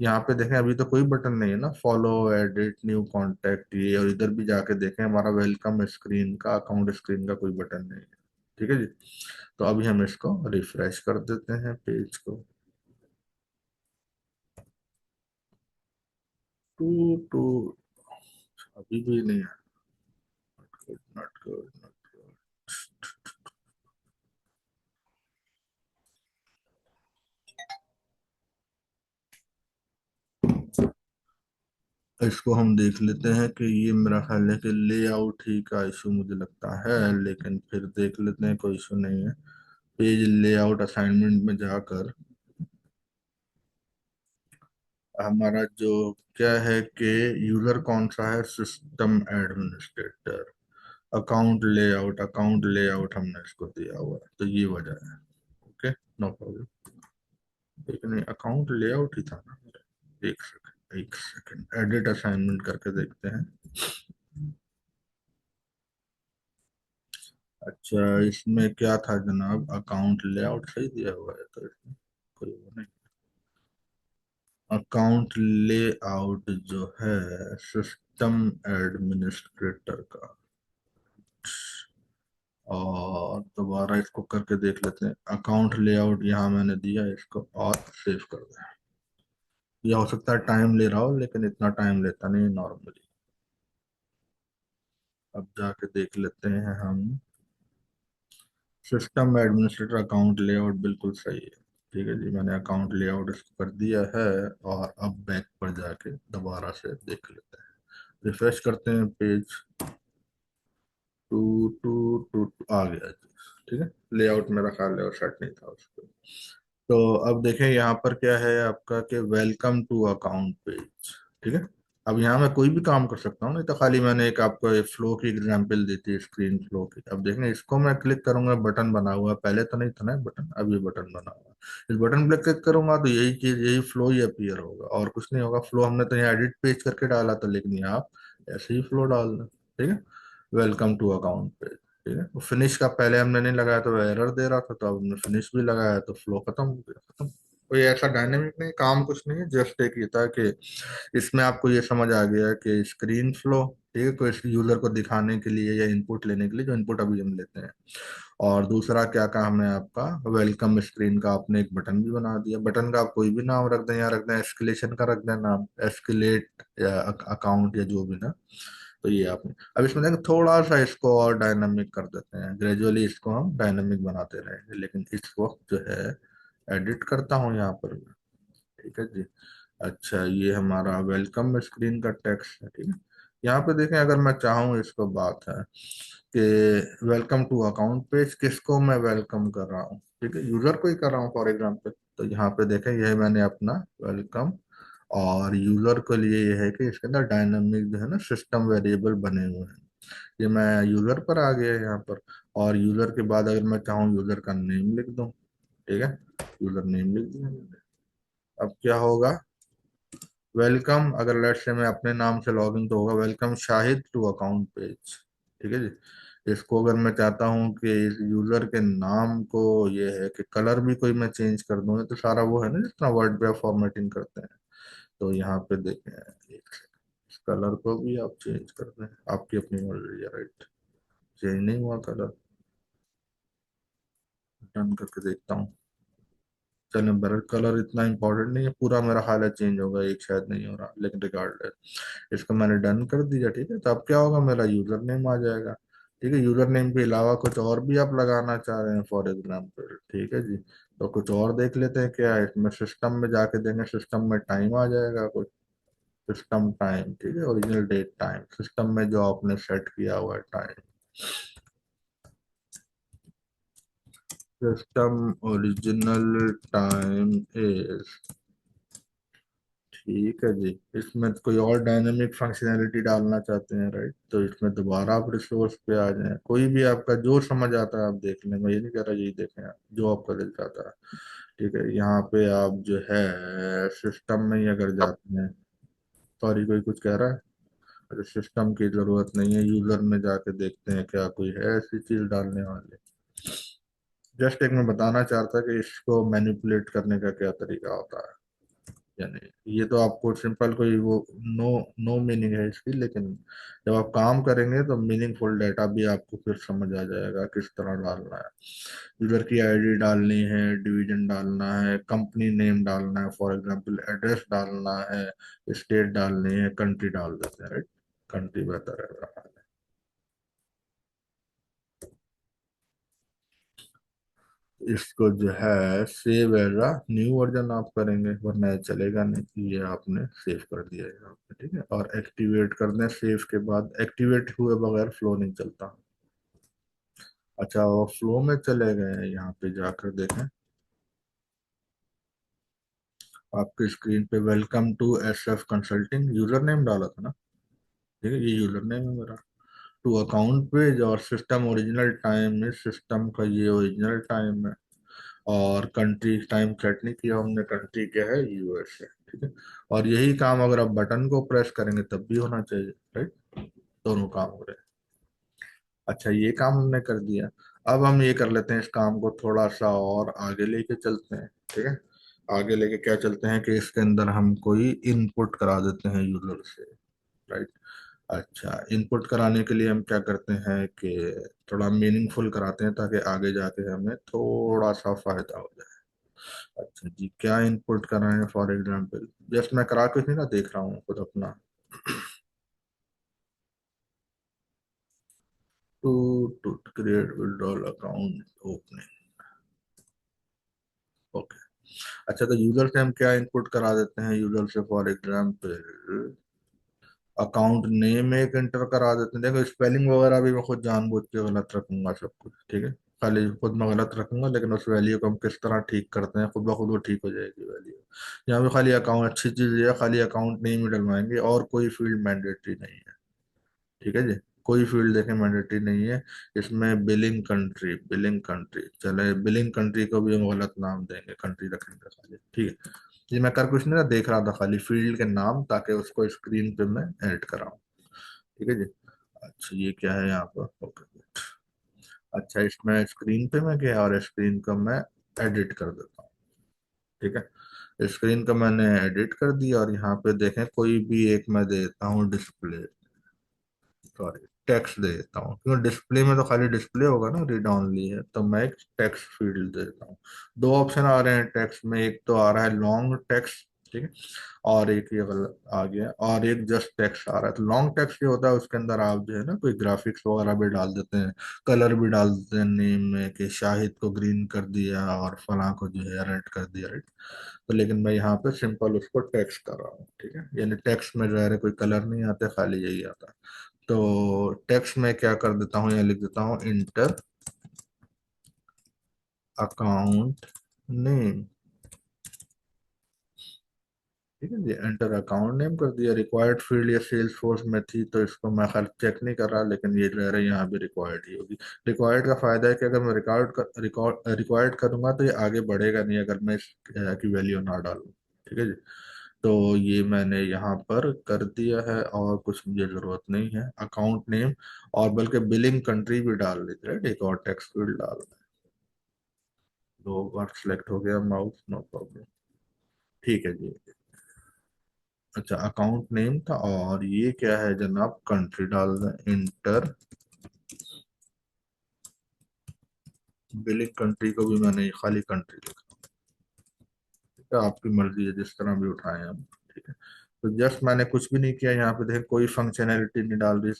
यहाँ पे देखें, अभी तो कोई बटन नहीं है ना, फॉलो, एडिट, न्यू कांटेक्ट, ये, और इधर भी जाके देखें हमारा वेलकम स्क्रीन का, अकाउंट स्क्रीन का कोई बटन नहीं है, ठीक है जी। तो अभी हम इसको रिफ्रेश कर देते हैं पेज को, टू टू, अभी भी नहीं है, नॉट गुड, नॉट गुड। इसको हम देख लेते हैं कि ये मेरा ख्याल है कि लेआउट ही का इशू मुझे लगता है, लेकिन फिर देख लेते हैं, कोई इशू नहीं है। पेज लेआउट असाइनमेंट में जाकर हमारा जो क्या है कि यूजर कौन सा है, सिस्टम एडमिनिस्ट्रेटर, अकाउंट लेआउट हमने इसको दिया हुआ है, तो ये वजह है, ओके, नो प्रॉब्लम। लेकिन अकाउंट लेआउट ही था ना मेरा। एक सेकंड एडिट असाइनमेंट करके देखते हैं। अच्छा, इसमें क्या था जनाब, अकाउंट लेआउट सही दिया हुआ है, तो इसमें कोई वो नहीं। अकाउंट लेआउट जो है सिस्टम एडमिनिस्ट्रेटर का, और दोबारा इसको करके देख लेते हैं। अकाउंट लेआउट यहाँ मैंने दिया है इसको, और सेव कर दें। यह हो सकता है टाइम ले रहा हो, लेकिन इतना टाइम लेता नहीं नॉर्मली। अब जाके देख लेते हैं हम। सिस्टम एडमिनिस्ट्रेटर अकाउंट लेआउट बिल्कुल सही है। ठीक है जी, मैंने अकाउंट लेआउट इसको कर दिया है। और अब बैक पर जाके दोबारा से देख लेते हैं। रिफ्रेश करते हैं पेज। टू टू टू आ गया जी। ठीक है, लेआउट मेरा ख्याल है और सेट नहीं था उसको। तो अब देखें यहाँ पर क्या है आपका, कि वेलकम टू अकाउंट पेज। ठीक है, अब यहाँ मैं कोई भी काम कर सकता हूँ, नहीं तो खाली मैंने एक आपको एक फ्लो की एग्जांपल दी थी, स्क्रीन फ्लो की। अब देखें, इसको मैं क्लिक करूंगा, बटन बना हुआ है। पहले तो नहीं था ना बटन, अब ये बटन बना हुआ है। इस बटन पे क्लिक करूंगा तो यही चीज, यही फ्लो ही अपीयर होगा, और कुछ नहीं होगा। फ्लो हमने तो यहाँ एडिट पेज करके डाला था, लेकिन यहाँ आप ऐसे ही फ्लो डाल दें। ठीक है, वेलकम टू अकाउंट पेज। ठीक है, फिनिश का पहले हमने नहीं लगाया तो एरर दे रहा था, तो अब हमने फिनिश भी लगाया तो फ्लो खत्म हो गया, खत्म। कोई ऐसा डायनेमिक नहीं काम, कुछ नहीं है। जस्ट एक ये था कि इसमें आपको ये समझ आ गया कि स्क्रीन फ्लो, ठीक है, कोई यूजर को दिखाने के लिए या इनपुट लेने के लिए, जो इनपुट अभी हम लेते हैं। और दूसरा क्या काम है आपका, वेलकम स्क्रीन का आपने एक बटन भी बना दिया। बटन का आप कोई भी नाम रख दें, या रख दें एस्केलेशन का, रख दें नाम एस्केलेट या अकाउंट या जो भी ना। तो ये आपने, अब इसमें देखें थोड़ा सा इसको और डायनामिक कर देते हैं, ग्रेजुअली इसको हम डायनामिक बनाते रहेंगे। लेकिन इस वक्त जो है एडिट करता हूँ यहाँ पर मैं। ठीक है जी। अच्छा, ये हमारा वेलकम स्क्रीन का टेक्स्ट है। ठीक है, यहाँ पे देखें, अगर मैं चाहूँ, इसको बात है कि वेलकम टू अकाउंट पेज किसको मैं वेलकम कर रहा हूँ। ठीक है, यूजर को ही कर रहा हूँ फॉर एग्जांपल। तो यहाँ पे देखें, यह मैंने अपना वेलकम, और यूजर के लिए यह है कि इसके अंदर डायनामिक जो है ना सिस्टम वेरिएबल बने हुए हैं। ये मैं यूजर पर आ गया यहाँ पर। और यूजर के बाद अगर मैं चाहूँ यूजर का नेम लिख दूँ। ठीक है, यूजर नेम लिख दिया मैंने। अब क्या होगा, वेलकम, अगर लेट से मैं अपने नाम से लॉगिन, तो होगा welcome Shahid to account page. ठीक है जी। इसको अगर मैं चाहता हूँ कि इस यूजर के नाम को, ये है कि कलर भी कोई मैं चेंज कर दूँ, तो सारा वो है ना जिस तरह वर्ड पे आप फॉर्मेटिंग करते हैं। तो यहाँ पे देखें, एक इस कलर को भी आप चेंज कर दें, आपकी अपनी मर्जी है, राइट। चेंज नहीं हुआ कलर, डन करके देखता हूँ। चलो, मेरा कलर इतना इंपॉर्टेंट नहीं है, पूरा मेरा हाल है चेंज होगा, एक शायद नहीं हो रहा, लेकिन रिगार्डलेस इसको मैंने डन कर दिया। ठीक है, तो अब क्या होगा, मेरा यूजर नेम आ जाएगा। ठीक है, यूजर नेम के अलावा कुछ और भी आप लगाना चाह रहे हैं फॉर एग्जाम्पल, ठीक है जी, तो कुछ और देख लेते हैं क्या है इसमें। सिस्टम में जाके देंगे, सिस्टम में टाइम आ जाएगा कुछ, सिस्टम टाइम। ठीक है, ओरिजिनल डेट टाइम, सिस्टम में जो आपने सेट किया हुआ है time. System original time is, ठीक है जी। इसमें कोई और डायनेमिक फंक्शनैलिटी डालना चाहते हैं, राइट, तो इसमें दोबारा आप रिसोर्स पे आ जाएं, कोई भी आपका जो समझ आता है आप देख लें। मैं ये नहीं कह रहा यही देखें आप, जो आपका दिल चाहता है। ठीक है, यहाँ पे आप जो है सिस्टम में ही अगर जाते हैं, सॉरी कोई कुछ कह रहा है। अगर सिस्टम की जरूरत नहीं है, यूजर में जाके देखते हैं क्या कोई है ऐसी चीज डालने वाले। जस्ट एक मैं बताना चाहता कि इसको मैनिपुलेट करने का क्या तरीका होता है। यानी ये तो आपको सिंपल कोई वो, नो नो मीनिंग है इसकी, लेकिन जब आप काम करेंगे तो मीनिंगफुल डाटा भी आपको फिर समझ आ जाएगा किस तरह डालना है। यूजर की आईडी डालनी है, डिवीजन डालना है, कंपनी नेम डालना है, फॉर एग्जांपल एड्रेस डालना है, स्टेट डालनी है, कंट्री डाल देते हैं, राइट। कंट्री बेहतर है। इसको जो है save as a new version आप करेंगे, वरना ये चलेगा नहीं। ये आपने सेव कर दिया है यहाँ पे, ठीक है, और एक्टिवेट कर दें। सेव के बाद एक्टिवेट हुए बगैर फ्लो नहीं चलता। अच्छा, वो फ्लो में चले गए हैं, यहाँ पे जाकर देखें। आपके स्क्रीन पे welcome to S F consulting user name डाला था ना। ठीक है, ये यूजर नेम है मेरा। टू अकाउंट पेज, और सिस्टम ओरिजिनल टाइम में, सिस्टम का ये ओरिजिनल टाइम है। और कंट्री टाइम सेट नहीं किया हमने, कंट्री क्या है, यूएस है। ठीक है, और यही काम अगर आप बटन को प्रेस करेंगे तब भी होना चाहिए, राइट। दोनों काम हो रहे हैं। अच्छा, ये काम हमने कर दिया। अब हम ये कर लेते हैं, इस काम को थोड़ा सा और आगे लेके चलते हैं। ठीक है, आगे लेके क्या चलते हैं कि इसके अंदर हम कोई इनपुट करा देते हैं यूजर से, राइट। अच्छा, इनपुट कराने के लिए हम क्या करते हैं कि थोड़ा मीनिंगफुल कराते हैं ताकि आगे जाके हमें थोड़ा सा फायदा हो जाए। अच्छा जी, क्या इनपुट कर रहे हैं फॉर एग्जांपल? जस्ट मैं करा कुछ नहीं ना, देख रहा हूँ खुद अपना। To to create withdrawal account opening. Okay. अच्छा, तो यूजर से हम क्या इनपुट करा देते हैं? यूजर से फॉर एग्जांपल अकाउंट नेम एक एंटर करा देते हैं। देखो, स्पेलिंग वगैरह भी मैं खुद जानबूझ के गलत रखूंगा सब कुछ, ठीक है। खाली खुद मैं गलत रखूंगा, लेकिन उस वैल्यू को हम किस तरह ठीक करते हैं, खुद ब खुद वो ठीक हो जाएगी वैल्यू। यहाँ पे खाली अकाउंट, अच्छी चीज ये है, खाली अकाउंट नेम ही डलवाएंगे और कोई फील्ड मैंडेटरी नहीं है। ठीक है जी। कोई फील्ड देखें मैंडेटरी नहीं है। इसमें बिलिंग कंट्री, बिलिंग कंट्री चले, बिलिंग कंट्री को भी हम गलत नाम देंगे, कंट्री रखेंगे खाली, ठीक है। ये मैं कर कुछ नहीं रहा, देख रहा था खाली फील्ड के नाम, ताकि उसको स्क्रीन पे मैं ऐड कराऊं। ठीक है जी। अच्छा, ये क्या है यहाँ पर? ओके। अच्छा, इसमें स्क्रीन पे मैं क्या, और स्क्रीन को मैं एडिट कर देता हूँ। ठीक है, स्क्रीन का मैंने एडिट कर दिया, और यहाँ पे देखें कोई भी एक मैं देता हूँ डिस्प्ले, सॉरी, टेक्स्ट दे देता हूँ, क्योंकि डिस्प्ले में तो खाली डिस्प्ले होगा ना, रीड ऑनली है, तो मैं एक टेक्स्ट फील्ड दे देता हूँ। दो ऑप्शन आ रहे हैं टेक्स्ट में, एक तो आ रहा है लॉन्ग टेक्स्ट, ठीक है, और एक ये गलत आ गया, और एक जस्ट टेक्स्ट आ रहा है। तो लॉन्ग टेक्स्ट ये होता है, उसके अंदर आप जो है ना कोई ग्राफिक्स वगैरह भी डाल देते हैं, कलर भी डाल देते हैं नेम में, कि शाहिद को ग्रीन कर दिया और फलां को जो है रेड कर दिया, राइट। तो लेकिन मैं यहाँ पे सिंपल उसको टेक्स्ट कर रहा हूँ, ठीक है, यानी टेक्स्ट में जो है कोई कलर नहीं आते, खाली यही आता है। तो टेक्स्ट में क्या कर देता हूँ, यहाँ लिख देता हूँ इंटर अकाउंट नेम। ठीक है जी, एंटर अकाउंट नेम कर दिया। रिक्वायर्ड फील्ड ये सेल्स फोर्स में थी, तो इसको मैं खैर चेक नहीं कर रहा, लेकिन ये जो है यहाँ भी रिक्वायर्ड ही होगी। रिक्वायर्ड का फायदा है कि अगर मैं रिक्वायर्ड करूंगा तो ये आगे बढ़ेगा नहीं, अगर मैं की वैल्यू ना डालूं। ठीक है जी। तो ये मैंने यहाँ पर कर दिया है, और कुछ मुझे जरूरत नहीं है अकाउंट नेम, और बल्कि बिलिंग कंट्री भी डाल दी, राइट, एक और टेक्स्ट फील्ड डाल। दो बार सिलेक्ट हो गया माउस, नो प्रॉब्लम। ठीक है जी। अच्छा, अकाउंट नेम था, और ये क्या है जनाब, कंट्री डाल दें, इंटर बिलिंग कंट्री को भी मैंने खाली कंट्री लिखा। ठीक है, आपकी मर्जी है, जिस तरह भी उठाएं हम। ठीक है, तो जस्ट मैंने कुछ भी नहीं किया, यहाँ पे देखें कोई फंक्शनैलिटी नहीं डाल दी।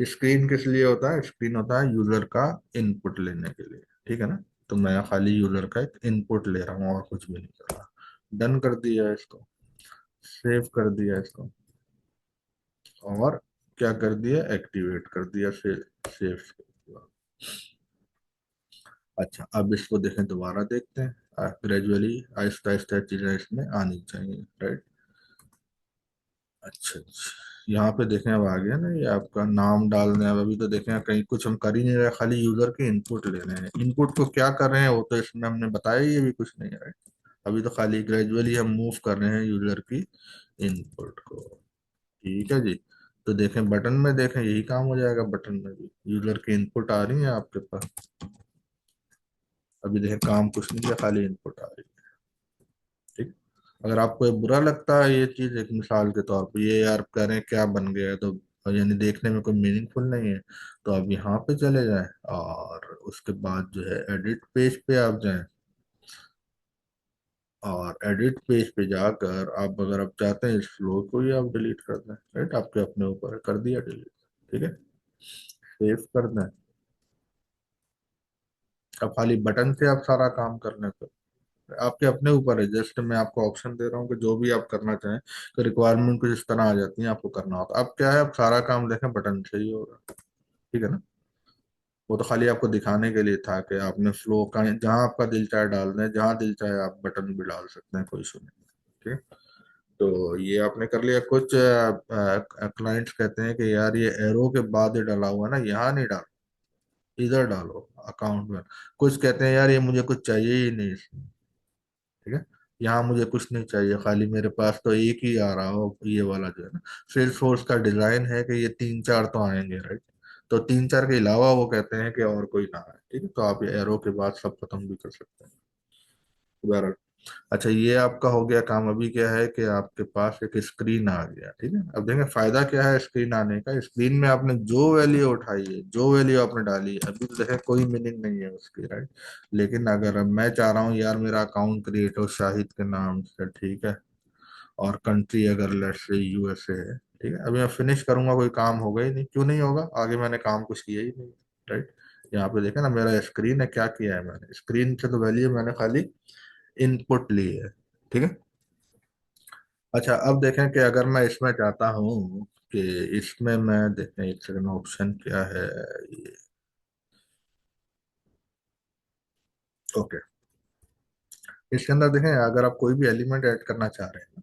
स्क्रीन किस लिए होता है? स्क्रीन होता है यूजर का इनपुट लेने के लिए, ठीक है ना। तो मैं खाली यूजर का एक इनपुट ले रहा हूँ, और कुछ भी नहीं कर रहा। डन कर दिया इसको, सेव कर दिया इसको, और क्या कर दिया, एक्टिवेट कर दिया, सेव। अच्छा, अब इसको देखें, दोबारा देखते हैं, ग्रेजुअली आहिस्ता आहिस्ता चीजें इसमें आनी चाहिए, राइट। अच्छा अच्छा, यहाँ पे देखें अब आ गया ना, ये आपका नाम डालने, अब अभी तो देखें कहीं कुछ हम कर ही नहीं रहे, खाली यूजर के इनपुट ले रहे हैं। इनपुट को क्या कर रहे हैं वो तो इसमें हमने बताया, ये भी कुछ नहीं है, राइट। अभी तो खाली ग्रेजुअली हम मूव कर रहे हैं यूजर की इनपुट को। ठीक है जी। तो देखें बटन में, देखें यही काम हो जाएगा, बटन में भी यूजर की इनपुट आ रही है आपके पास। अभी देखें काम कुछ नहीं किया, खाली इनपुट आ रही है। ठीक। अगर आपको ये बुरा लगता है ये चीज, एक मिसाल के तौर पे, ये यार कह रहे हैं क्या बन गया है, तो यानी देखने में कोई मीनिंगफुल नहीं है, तो आप यहाँ पे चले जाएं, और उसके बाद जो है एडिट पेज पे आप जाएं, और एडिट पेज पे जाकर आप, अगर आप चाहते हैं इस फ्लो को ही आप डिलीट कर दें, राइट, आपके अपने ऊपर है, कर दिया डिलीट। ठीक है, सेव कर दें। अब खाली बटन से आप सारा काम करने पे, आपके अपने ऊपर है। जस्ट मैं आपको ऑप्शन दे रहा हूँ कि जो भी आप करना चाहें, तो रिक्वायरमेंट कुछ इस तरह आ जाती है, आपको करना होता है। अब क्या है, अब सारा काम देखें बटन से ही होगा। ठीक है ना। वो तो खाली आपको दिखाने के लिए था कि आपने फ्लो का जहां आपका दिल चाहे डाल दें, जहां दिल चाहे आप बटन भी डाल सकते हैं, कोई इशू नहीं। ठीक है, तो ये आपने कर लिया। कुछ क्लाइंट्स कहते हैं कि यार ये एरो के बाद ही डाला हुआ है ना, यहाँ नहीं डालो, इधर डालो अकाउंट में। कुछ कहते हैं यार ये मुझे कुछ चाहिए ही नहीं इसमें। ठीक है, यहाँ मुझे कुछ नहीं चाहिए, खाली मेरे पास तो एक ही आ रहा हो, ये वाला जो है ना। सेल्स फोर्स का डिजाइन है कि ये तीन चार तो आएंगे, राइट। तो तीन चार के अलावा वो कहते हैं कि और कोई ना आए। ठीक है, तो आप ये एरो के बाद सब खत्म भी कर सकते हैं। अच्छा, ये आपका हो गया काम। अभी क्या है कि आपके पास एक स्क्रीन आ गया, ठीक है। अब देखें फायदा क्या है स्क्रीन आने का। स्क्रीन में आपने जो वैल्यू उठाई है, जो वैल्यू आपने डाली है, अभी तो देखें कोई मीनिंग नहीं है उसकी, राइट। लेकिन अगर अब मैं चाह रहा हूँ यार मेरा अकाउंट क्रिएट हो शाहिद के नाम से, ठीक है, और कंट्री अगर लेट्स से यूएसए है, ठीक है, अभी मैं फिनिश करूंगा कोई काम होगा ही नहीं। क्यों नहीं होगा? आगे मैंने काम कुछ किया ही नहीं, राइट। यहाँ पे देखें ना, मेरा स्क्रीन है, क्या किया है मैंने, स्क्रीन से तो वैल्यू मैंने खाली इनपुट ली है, ठीक है। अच्छा, अब देखें कि अगर मैं इसमें चाहता हूँ कि इसमें मैं देखें, एक सेकंड, ऑप्शन क्या है ये। ओके, इसके अंदर देखें अगर आप कोई भी एलिमेंट ऐड करना चाह रहे हैं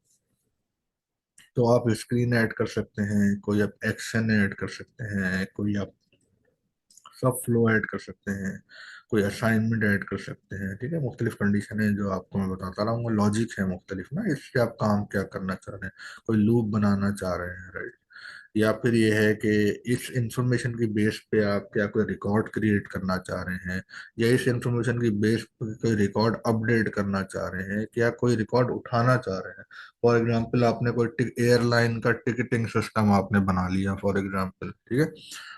तो आप स्क्रीन ऐड कर सकते हैं, कोई आप एक्शन ऐड कर सकते हैं, कोई आप सब फ्लो ऐड कर सकते हैं, कोई असाइनमेंट ऐड कर सकते हैं, ठीक है। मुख्तलिफ कंडीशन है जो आपको मैं बताता रहा हूँ, लॉजिक है मुख्तलिफ ना, इससे आप काम क्या करना चाह रहे हैं। कोई लूप बनाना चाह रहे हैं, राइट। या फिर ये है कि इस इंफॉर्मेशन की बेस पे आप क्या कोई रिकॉर्ड क्रिएट करना चाह रहे हैं, या इस इंफॉर्मेशन की बेस पे कोई रिकॉर्ड अपडेट करना चाह रहे हैं, क्या कोई रिकॉर्ड उठाना चाह रहे हैं। फॉर एग्जांपल आपने कोई एयरलाइन का टिकटिंग सिस्टम आपने बना लिया फॉर एग्जांपल, ठीक है।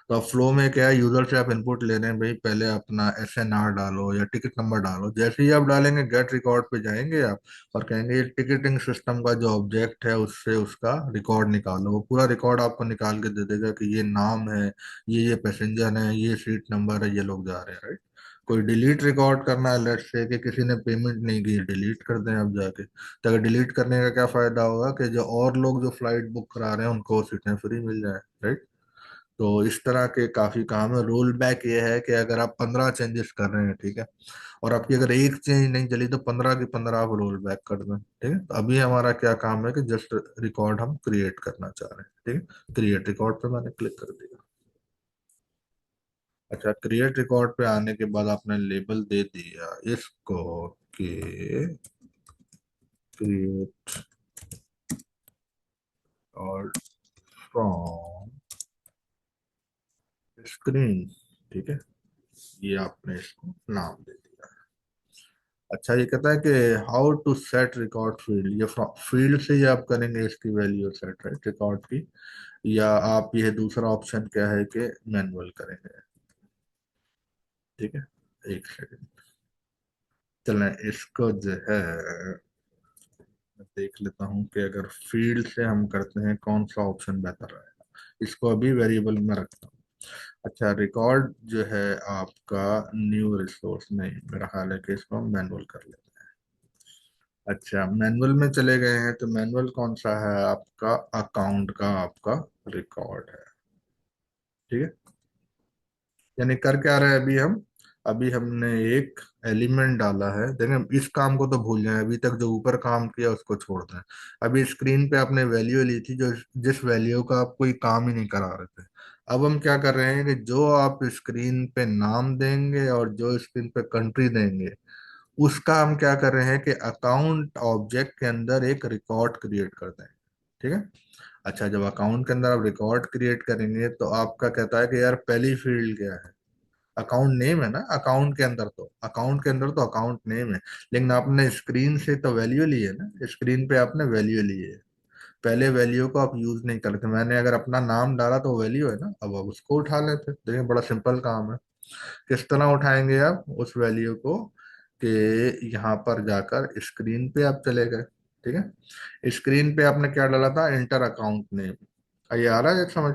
तो अब फ्लो में क्या है, यूजर से आप इनपुट ले रहे हैं, भाई पहले अपना एसएनआर डालो या टिकट नंबर डालो। जैसे ही आप डालेंगे गेट रिकॉर्ड पे जाएंगे आप, और कहेंगे ये टिकटिंग सिस्टम का जो ऑब्जेक्ट है उससे उसका रिकॉर्ड निकालो। वो पूरा रिकॉर्ड आपको निकाल के दे देगा कि ये नाम है, ये पैसेंजर है, ये सीट नंबर है, ये लोग जा रहे हैं, राइट। कोई डिलीट रिकॉर्ड करना है, लेट्स से कि किसी ने पेमेंट नहीं की, डिलीट कर दें अब जाके। तो अगर डिलीट करने का क्या फायदा होगा कि जो और लोग जो फ्लाइट बुक करा रहे हैं उनको सीटें फ्री मिल जाए, राइट। तो इस तरह के काफी काम है। रोल बैक ये है कि अगर आप 15 चेंजेस कर रहे हैं, ठीक है, और आपकी अगर एक चेंज नहीं चली तो 15 की 15 आप रोल बैक कर दें, ठीक है। तो अभी हमारा क्या काम है कि जस्ट रिकॉर्ड हम क्रिएट करना चाह रहे हैं, ठीक है। क्रिएट रिकॉर्ड पे मैंने क्लिक कर दिया। अच्छा, क्रिएट रिकॉर्ड पे आने के बाद आपने लेबल दे दिया इसको कि क्रिएट और फ्रॉम स्क्रीन, ठीक है। ये आपने इसको नाम दे दिया। अच्छा, ये कहता है कि how to set record field, ये फील्ड से ही आप करेंगे इसकी वैल्यू सेट, राइट, रिकॉर्ड की। या आप ये दूसरा ऑप्शन क्या है कि मैनुअल करेंगे, ठीक है। एक सेकंड, चलें इसको जो है मैं देख लेता हूँ कि अगर फील्ड से हम करते हैं कौन सा ऑप्शन बेहतर रहेगा। इसको अभी वेरिएबल में रखता हूँ। अच्छा, रिकॉर्ड जो है आपका न्यू रिसोर्स नहीं, मेरा ख्याल है कि इसको हम मैनुअल कर लेते हैं। अच्छा, मैनुअल में चले गए हैं तो मैनुअल कौन सा है आपका, अकाउंट का आपका रिकॉर्ड है, ठीक है। यानी कर क्या रहे हैं अभी हम, अभी हमने एक एलिमेंट डाला है। देखें इस काम को तो भूल जाए, अभी तक जो ऊपर काम किया उसको छोड़ दें। अभी स्क्रीन पे आपने वैल्यू ली थी जो, जिस वैल्यू का आप कोई काम ही नहीं करा रहे थे। अब हम क्या कर रहे हैं कि जो आप स्क्रीन पे नाम देंगे और जो स्क्रीन पे कंट्री देंगे, उसका हम क्या कर रहे हैं कि अकाउंट ऑब्जेक्ट के अंदर एक रिकॉर्ड क्रिएट कर दें, ठीक है। अच्छा, जब अकाउंट के अंदर आप रिकॉर्ड क्रिएट करेंगे तो आपका कहता है कि यार पहली फील्ड क्या है, अकाउंट नेम है ना। अकाउंट के अंदर तो अकाउंट नेम है, लेकिन आपने स्क्रीन से तो वैल्यू ली है ना, स्क्रीन पे आपने वैल्यू ली है। पहले वैल्यू को आप यूज नहीं करते। मैंने अगर अपना नाम डाला तो वैल्यू है ना, अब आप उसको उठा लेते। देखिए बड़ा सिंपल काम है। किस तरह उठाएंगे आप उस वैल्यू को, कि यहाँ पर जाकर स्क्रीन पे आप चले गए, ठीक है। स्क्रीन पे आपने क्या डाला था, इंटर अकाउंट नेम। ये आ रहा है समझ।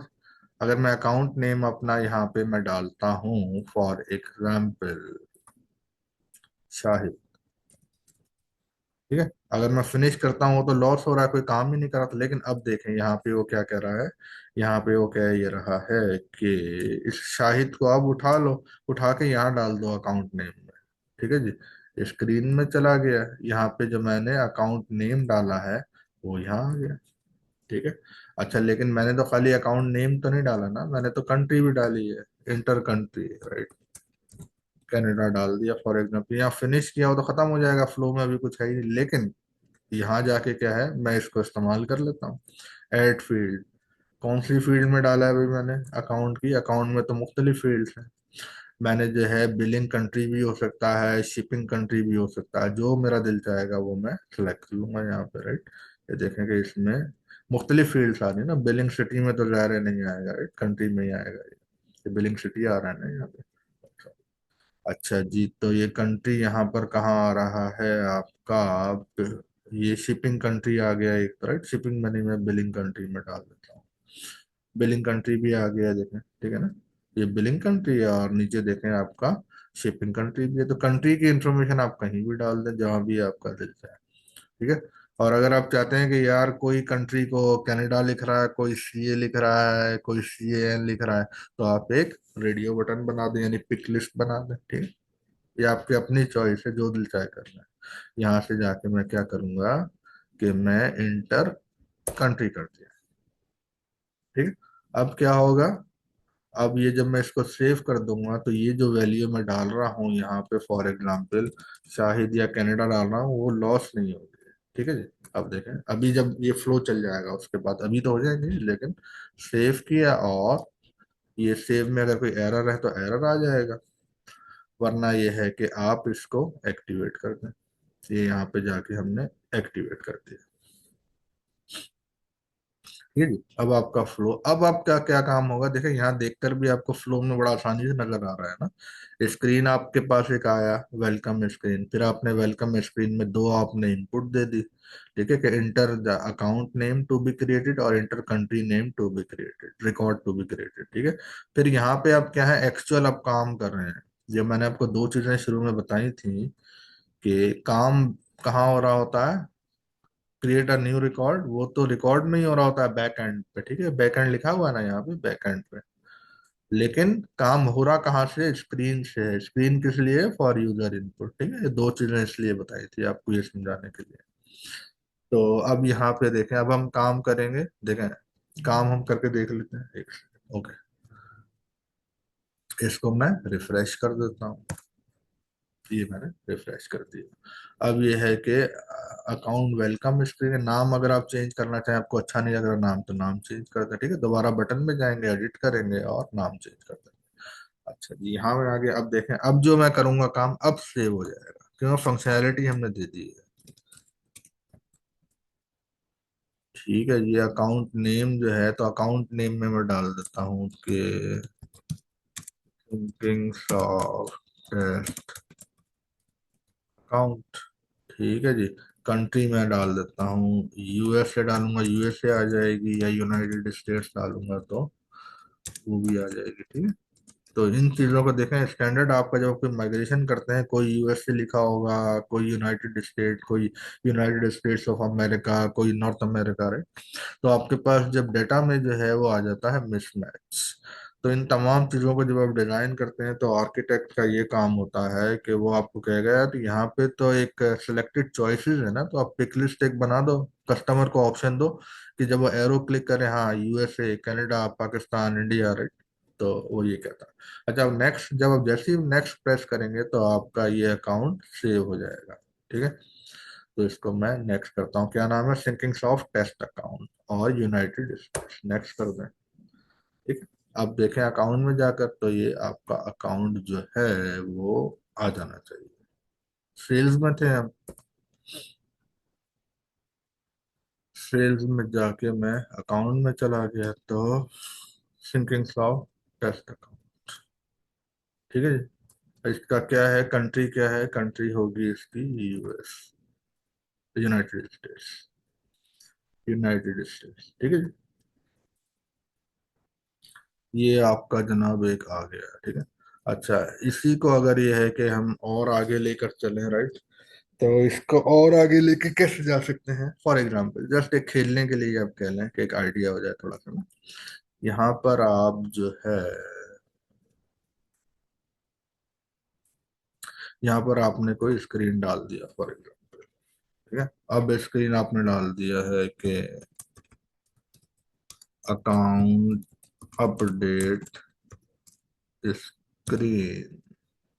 अगर मैं अकाउंट नेम अपना यहाँ पे मैं डालता हूँ फॉर एग्जाम्पल शाहिद, ठीक है। अगर मैं फिनिश करता हूँ तो लॉस हो रहा है, कोई काम ही नहीं करा था। लेकिन अब देखें यहाँ पे वो क्या कह रहा है, यहाँ पे वो कह ये रहा है कि इस शाहिद को आप उठा लो, उठा के यहाँ डाल दो अकाउंट नेम में, ठीक है जी। स्क्रीन में चला गया, यहाँ पे जो मैंने अकाउंट नेम डाला है वो यहाँ आ गया, ठीक है। अच्छा, लेकिन मैंने तो खाली अकाउंट नेम तो नहीं डाला ना, मैंने तो कंट्री भी डाली है, इंटर कंट्री, राइट। कनाडा डाल दिया फॉर एग्जाम्पल। यहाँ फिनिश किया हो तो खत्म हो जाएगा, फ्लो में अभी कुछ है ही नहीं। लेकिन यहाँ जाके क्या है, मैं इसको इस्तेमाल कर लेता हूँ। ऐड फील्ड, कौन सी फील्ड में डाला है भाई मैंने, अकाउंट की। अकाउंट में तो मुख्तलिफ फील्ड्स हैं, मैंने जो है बिलिंग कंट्री भी हो सकता है, शिपिंग कंट्री भी हो सकता है, जो मेरा दिल चाहेगा वो मैं सिलेक्ट कर लूंगा यहाँ पे, राइट। ये देखेंगे इसमें मुख्तलिफ फील्ड्स आ रही है ना, बिलिंग सिटी में तो ज़ाहिर है नहीं आएगा, राइट, कंट्री में ही आएगा ये बिलिंग सिटी आ रहा है ना यहाँ पे। अच्छा जी, तो ये कंट्री यहाँ पर कहाँ आ रहा है आपका? ये शिपिंग कंट्री आ गया एक, राइट, शिपिंग मनी में बिलिंग कंट्री में डाल देता हूँ। बिलिंग कंट्री भी आ गया, देखें, ठीक है ना। ये बिलिंग कंट्री है और नीचे देखें आपका शिपिंग कंट्री भी है। तो कंट्री की इंफॉर्मेशन आप कहीं भी डाल दें जहां भी आपका दिल चाहे, ठीक है। और अगर आप चाहते हैं कि यार कोई कंट्री को कनाडा लिख रहा है, कोई सीए लिख रहा है, कोई सीएन लिख रहा है, तो आप एक रेडियो बटन बना दें, यानी पिक लिस्ट बना दें, ठीक है। ये आपकी अपनी चॉइस है, जो दिल चाहे करना है। यहाँ से जाके मैं क्या करूंगा कि मैं इंटर कंट्री कर दिया, ठीक है। अब क्या होगा, अब ये जब मैं इसको सेव कर दूंगा तो ये जो वैल्यू मैं डाल रहा हूँ यहाँ पे, फॉर एग्जांपल शाहिद या कनाडा डाल रहा हूँ, वो लॉस नहीं होगी, ठीक है जी। अब देखें, अभी जब ये फ्लो चल जाएगा उसके बाद अभी तो हो जाएंगे, लेकिन सेव किया और ये सेव में अगर कोई एरर है तो एरर आ जाएगा, वरना ये है कि आप इसको एक्टिवेट कर दें। ये यहाँ पे जाके हमने एक्टिवेट कर दिया, ठीक है जी। अब आपका फ्लो, अब आपका क्या काम होगा, देखिए यहाँ देखकर भी आपको फ्लो में बड़ा आसानी से नजर आ रहा है ना। स्क्रीन आपके पास एक आया, वेलकम स्क्रीन, फिर आपने वेलकम स्क्रीन में दो आपने इनपुट दे दी, ठीक है, कि enter the account name to be created और enter country name to be created, record to be created, ठीक है। फिर यहाँ पे आप क्या है, एक्चुअल आप काम कर रहे हैं। जो मैंने आपको दो चीजें शुरू में बताई थी कि काम कहाँ हो रहा होता है, क्रिएट अ न्यू रिकॉर्ड, वो तो रिकॉर्ड में ही हो रहा होता है बैक एंड पे, ठीक है, बैक एंड लिखा हुआ है ना यहाँ पे बैक एंड पे। लेकिन काम हो रहा कहाँ से, स्क्रीन से है। स्क्रीन किस लिए, फॉर यूजर इनपुट, ठीक है। ये दो चीजें इसलिए बताई थी आपको ये समझाने के लिए। तो अब यहाँ पे देखें, अब हम काम करेंगे, देखें काम हम करके देख लेते हैं एक सेकंड, ओके। इसको मैं रिफ्रेश कर देता हूँ, ये मैंने रिफ्रेश कर दिया। अब ये है कि अकाउंट वेलकम स्क्रीन, नाम अगर आप चेंज करना चाहें, आपको अच्छा नहीं लग रहा नाम, तो नाम चेंज कर दें, ठीक है। दोबारा बटन में जाएंगे, एडिट करेंगे और नाम चेंज कर देंगे। अच्छा जी, यहाँ में आगे अब देखें, अब जो मैं करूंगा काम अब सेव हो जाएगा, क्यों, फंक्शनैलिटी हमने दे दी है, ठीक है। ये अकाउंट नेम जो है, तो अकाउंट नेम में मैं डाल देता हूँ कि थिंकिंग्स ऑफ अकाउंट, ठीक है जी। कंट्री में डाल देता हूँ यूएसए, डालूंगा यूएसए आ जाएगी, या यूनाइटेड स्टेट्स डालूंगा तो वो भी आ जाएगी, ठीक है। तो इन चीजों को देखें, स्टैंडर्ड आपका जब कोई माइग्रेशन करते हैं, कोई यूएसए लिखा होगा, कोई यूनाइटेड स्टेट, कोई यूनाइटेड स्टेट्स ऑफ अमेरिका, कोई नॉर्थ अमेरिका, तो आपके पास जब डेटा में जो है वो आ जाता है मिसमैच। तो इन तमाम चीज़ों को जब आप डिजाइन करते हैं तो आर्किटेक्ट का ये काम होता है कि वो आपको कहेगा यार यहाँ पे तो एक सिलेक्टेड चॉइसेस है ना, तो आप पिक लिस्ट एक बना दो, कस्टमर को ऑप्शन दो कि जब वो एरो क्लिक करे, हाँ USA, Canada, Pakistan, India, right, तो वो ये कहता है। अच्छा, अब नेक्स्ट, जब आप जैसे ही नेक्स्ट प्रेस करेंगे तो आपका ये अकाउंट सेव हो जाएगा, ठीक है। तो इसको मैं नेक्स्ट करता हूँ, क्या नाम है, सिंकिंग सॉफ्ट टेस्ट अकाउंट और यूनाइटेड स्टेट्स, नेक्स्ट कर दें, ठीक है। अब देखें अकाउंट में जाकर, तो ये आपका अकाउंट जो है वो आ जाना चाहिए। सेल्स में थे हम, सेल्स में जाके मैं अकाउंट में चला गया, तो सिंकिंग सॉफ्ट टेस्ट अकाउंट, ठीक है जी। इसका क्या है, कंट्री क्या है, कंट्री होगी इसकी US, United states, United states, ठीक है जी। ये आपका जनाब एक आ गया, ठीक है। अच्छा, इसी को अगर ये है कि हम और आगे लेकर चलें, राइट, तो इसको और आगे लेके कैसे जा सकते हैं, फॉर एग्जांपल जस्ट एक खेलने के लिए आप कह लें कि एक आइडिया हो जाए थोड़ा सा ना। यहाँ पर आप जो है, यहाँ पर आपने कोई स्क्रीन डाल दिया फॉर एग्जांपल, ठीक है। अब स्क्रीन आपने डाल दिया है कि अकाउंट अपडेट स्क्रीन,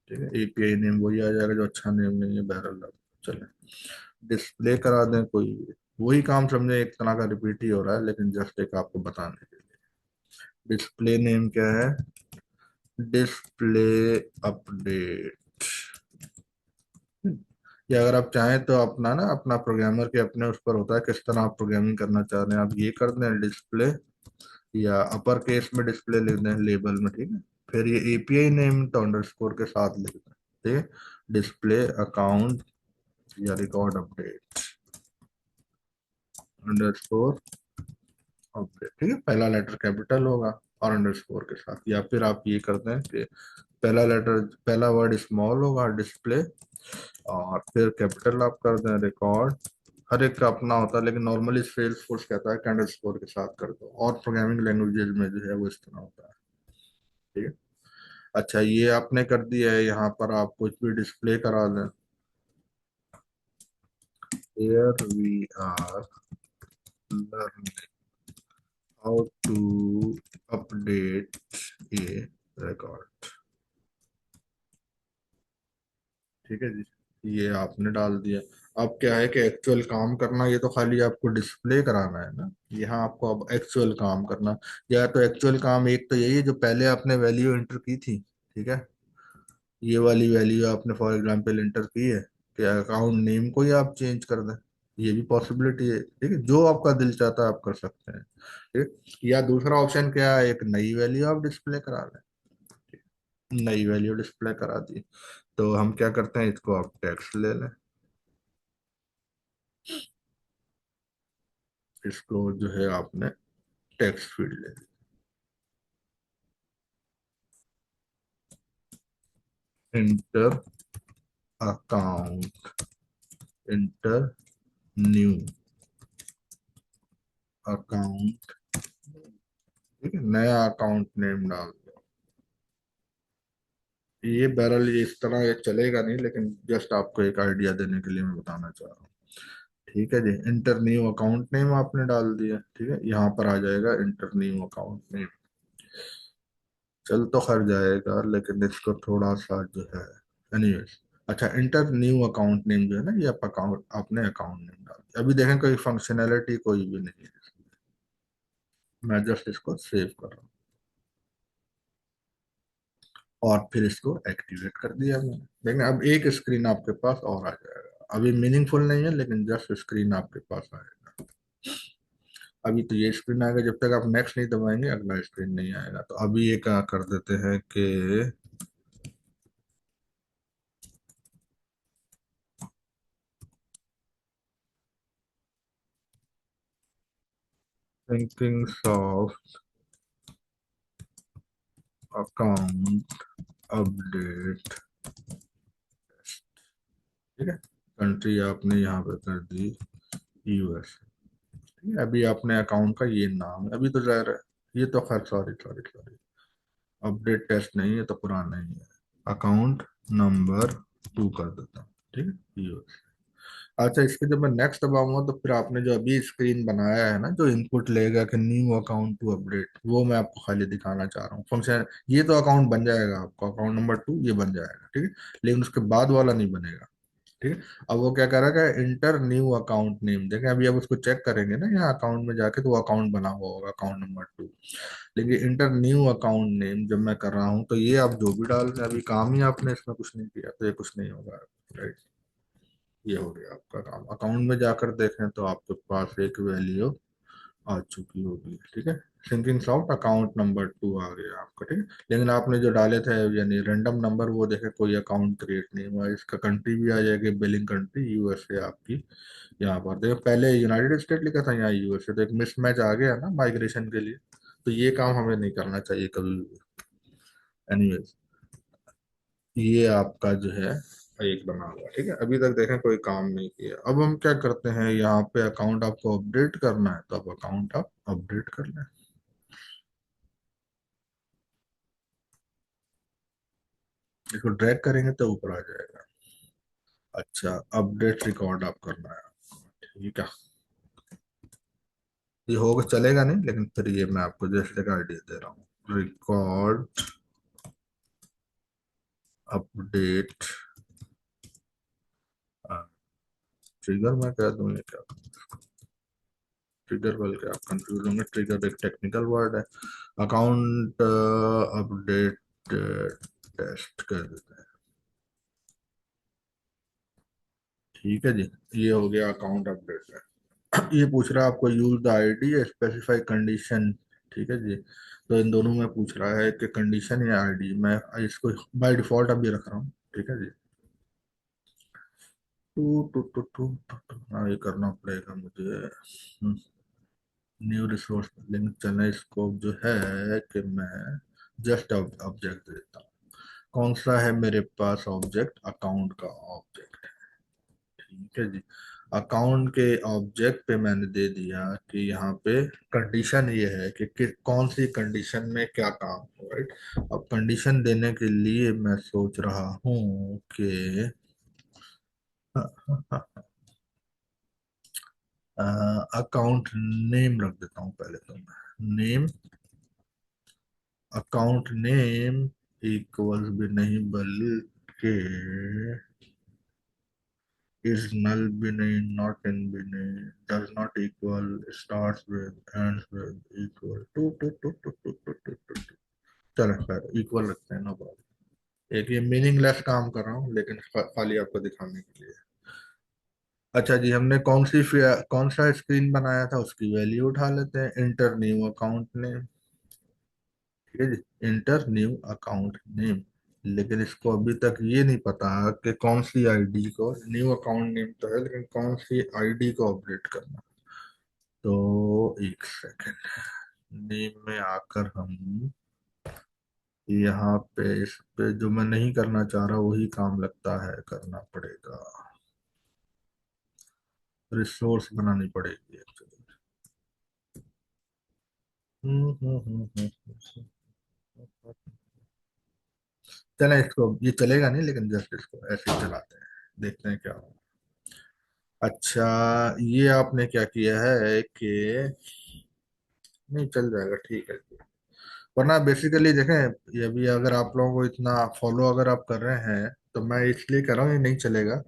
ठीक है। एपीआई नेम वही आ जाएगा जो अच्छा नेम नहीं है, बहरहाल आप चले डिस्प्ले करा दें कोई, वही काम समझे एक तरह का रिपीट ही हो रहा है, लेकिन जस्ट एक आपको बताने के लिए। डिस्प्ले नेम क्या है, डिस्प्ले अपडेट। ये अगर आप चाहें तो अपना ना, अपना प्रोग्रामर के अपने उस पर होता है किस तरह आप प्रोग्रामिंग करना चाह रहे हैं। आप ये कर दें डिस्प्ले, या अपर केस में डिस्प्ले लिख दें लेबल में, ठीक है। फिर ये एपीआई नेम तो अंडरस्कोर के साथ लिख दें, ठीक है। डिस्प्ले अकाउंट या रिकॉर्ड अपडेट अंडरस्कोर अपडेट, ठीक है। पहला लेटर कैपिटल होगा और अंडरस्कोर के साथ, या फिर आप ये करते हैं कि पहला लेटर, पहला वर्ड स्मॉल होगा डिस्प्ले, और फिर कैपिटल आप कर दें रिकॉर्ड। हर एक का अपना होता है, लेकिन नॉर्मली सेल्स फोर्स कहता है कि अंडरस्कोर के साथ कर दो, और प्रोग्रामिंग लैंग्वेजेस में जो है वो इस तरह होता है, ठीक है। अच्छा, ये आपने कर दिया है। यहाँ पर आप कुछ भी डिस्प्ले करा दें। Here we are learning how to update a record, ठीक है जी। ये आपने डाल दिया। अब क्या है कि एक्चुअल काम करना, ये तो खाली आपको डिस्प्ले कराना है ना। यहाँ आपको अब एक्चुअल काम करना, या तो एक्चुअल काम एक तो यही है जो पहले आपने वैल्यू एंटर की थी, ठीक है। ये वाली वैल्यू आपने फॉर एग्जांपल एंटर की है, कि अकाउंट नेम को ही आप चेंज कर दें। ये भी पॉसिबिलिटी है, ठीक है। जो आपका दिल चाहता है आप कर सकते हैं, ठीक। या दूसरा ऑप्शन क्या है, एक नई वैल्यू आप डिस्प्ले करा लें। नई वैल्यू डिस्प्ले करा दी, तो हम क्या करते हैं, इसको आप टेक्स्ट ले लें। इसको जो है आपने टेक्स्ट फील्ड ले ली। Enter account, enter new account, ठीक है। नया अकाउंट नेम डाल दो। ये बहरहाल ये इस तरह ये चलेगा नहीं, लेकिन जस्ट आपको एक आइडिया देने के लिए मैं बताना चाह रहा हूँ, ठीक है जी। इंटर न्यू अकाउंट नेम आपने डाल दिया, ठीक है। यहाँ पर आ जाएगा इंटर न्यू अकाउंट नेम। चल तो खैर जाएगा, लेकिन इसको थोड़ा सा जो है, एनीवेज। अच्छा, इंटर न्यू अकाउंट नेम जो है ना, ये आप अकाउंट, आपने अकाउंट नेम डाल दिया। अभी देखें कोई फंक्शनैलिटी कोई भी नहीं है इसमें। मैं जस्ट इसको सेव कर रहा हूँ, और फिर इसको एक्टिवेट कर दिया मैंने। देखें अब एक स्क्रीन आपके पास और आ जाएगा। अभी मीनिंगफुल नहीं है, लेकिन जस्ट स्क्रीन आपके पास आएगा। अभी तो ये स्क्रीन आएगा, जब तक आप नेक्स्ट नहीं दबाएंगे अगला स्क्रीन नहीं आएगा। तो अभी ये क्या कर देते हैं कि थिंकिंग सॉफ्ट अकाउंट अपडेट, ठीक है। कंट्री आपने यहाँ पे कर दी यूएस, ठीक है। अभी आपने अकाउंट का ये नाम है, अभी तो जाहिर है, ये तो खैर sorry sorry sorry, update test नहीं है तो पुराना ही है। अकाउंट नंबर 2 कर देता हूँ, ठीक है, यूएस। अच्छा, इसके जब मैं नेक्स्ट दबाऊंगा तो फिर आपने जो अभी स्क्रीन बनाया है ना, जो इनपुट लेगा कि न्यू अकाउंट टू अपडेट, वो मैं आपको खाली दिखाना चाह रहा हूँ फंक्शन। ये तो अकाउंट बन जाएगा आपका, अकाउंट नंबर 2 ये बन जाएगा, ठीक है। लेकिन उसके बाद वाला नहीं बनेगा, ठीक है। अब वो क्या करेगा, इंटर न्यू अकाउंट नेम, देखें अभी अब उसको चेक करेंगे ना यहाँ अकाउंट में जाके, तो वो अकाउंट बना हुआ होगा अकाउंट नंबर 2। लेकिन इंटर न्यू अकाउंट नेम जब मैं कर रहा हूँ, तो ये आप जो भी डाल रहे हैं, अभी काम ही आपने इसमें कुछ नहीं किया, तो ये कुछ नहीं होगा, राइट। ये हो गया आपका काम। अकाउंट में जाकर देखें तो आपके पास एक वैल्यू आ चुकी होगी, ठीक है। सिंकिंग सॉफ्ट अकाउंट नंबर 2 आ गया आपका, ठीक है। लेकिन आपने जो डाले थे यानी रैंडम नंबर, वो देखे कोई अकाउंट क्रिएट नहीं हुआ। इसका कंट्री भी आ जाएगी, बिलिंग कंट्री यूएसए आपकी। यहाँ पर देखो पहले यूनाइटेड स्टेट लिखा था, यहाँ यूएसए, तो एक मिसमैच आ गया ना माइग्रेशन के लिए। तो ये काम हमें नहीं करना चाहिए कभी भी। एनीवेज, ये आपका जो है एक बना हुआ, ठीक है। अभी तक देखें कोई काम नहीं किया। अब हम क्या करते हैं, यहाँ पे अकाउंट आपको अपडेट करना है, तो अब अकाउंट आप अपडेट कर लें। इसको ड्रैग करेंगे तो ऊपर आ जाएगा। अच्छा, अपडेट रिकॉर्ड आप करना है, ठीक है। ये होगा चलेगा नहीं, लेकिन फिर ये मैं आपको जैसे का आइडिया दे रहा हूँ। रिकॉर्ड अपडेट ट्रिगर मैं कह दूं, ये क्या, ट्रिगर बोल के आप कंफ्यूज होंगे। ट्रिगर एक टेक्निकल वर्ड है। अकाउंट अपडेट टेस्ट कर देते हैं। ठीक है जी, ये हो गया अकाउंट अपडेट। ये पूछ रहा है आपको use the ID specify condition. ठीक है जी, तो इन दोनों में पूछ रहा है कि कंडीशन या आईडी। मैं इसको बाय डिफॉल्ट अभी रख रहा हूँ। ठीक है जी। हाँ, ये करना पड़ेगा मुझे। न्यू रिसोर्स लिंक चलना स्कोप जो है कि मैं जस्ट ऑब्जेक्ट देता हूँ। कौन सा है मेरे पास ऑब्जेक्ट? अकाउंट का ऑब्जेक्ट। ठीक है जी। अकाउंट के ऑब्जेक्ट पे मैंने दे दिया कि यहाँ पे कंडीशन ये है कि कौन सी कंडीशन में क्या काम हो, राइट। अब कंडीशन देने के लिए मैं सोच रहा हूँ कि अकाउंट नेम रख देता हूँ पहले तो मैं। नेम, अकाउंट नेम इक्वल्स भी नहीं बल्कि is null भी नहीं, not in भी नहीं, does not equal, starts with, ends with, equal to. चलो खैर इक्वल रखते हैं, नो प्रॉब्लम। एक ये मीनिंगलेस काम कर रहा हूँ लेकिन खाली आपको दिखाने के लिए। अच्छा जी, हमने कौन सा स्क्रीन बनाया था उसकी वैल्यू उठा लेते हैं। Inter new account name. ठीक है जी, इंटर न्यू अकाउंट नेम। लेकिन इसको अभी तक ये नहीं पता कि कौन सी आईडी को, न्यू अकाउंट नेम तो है लेकिन कौन सी आईडी को अपडेट करना। तो एक सेकंड, नेम में आकर हम यहाँ पे इस पे जो मैं नहीं करना चाह रहा वही काम लगता है करना पड़ेगा। रिसोर्स बनानी पड़ेगी एक्चुअली। चलें, इसको ये चलेगा नहीं लेकिन जस्ट इसको ऐसे ही चलाते हैं, देखते हैं क्या होगा। अच्छा, ये आपने क्या किया है कि नहीं चल जाएगा, ठीक है। वरना बेसिकली देखें, ये भी अगर आप लोगों को इतना फॉलो अगर आप कर रहे हैं तो मैं इसलिए कह रहा हूँ ये नहीं चलेगा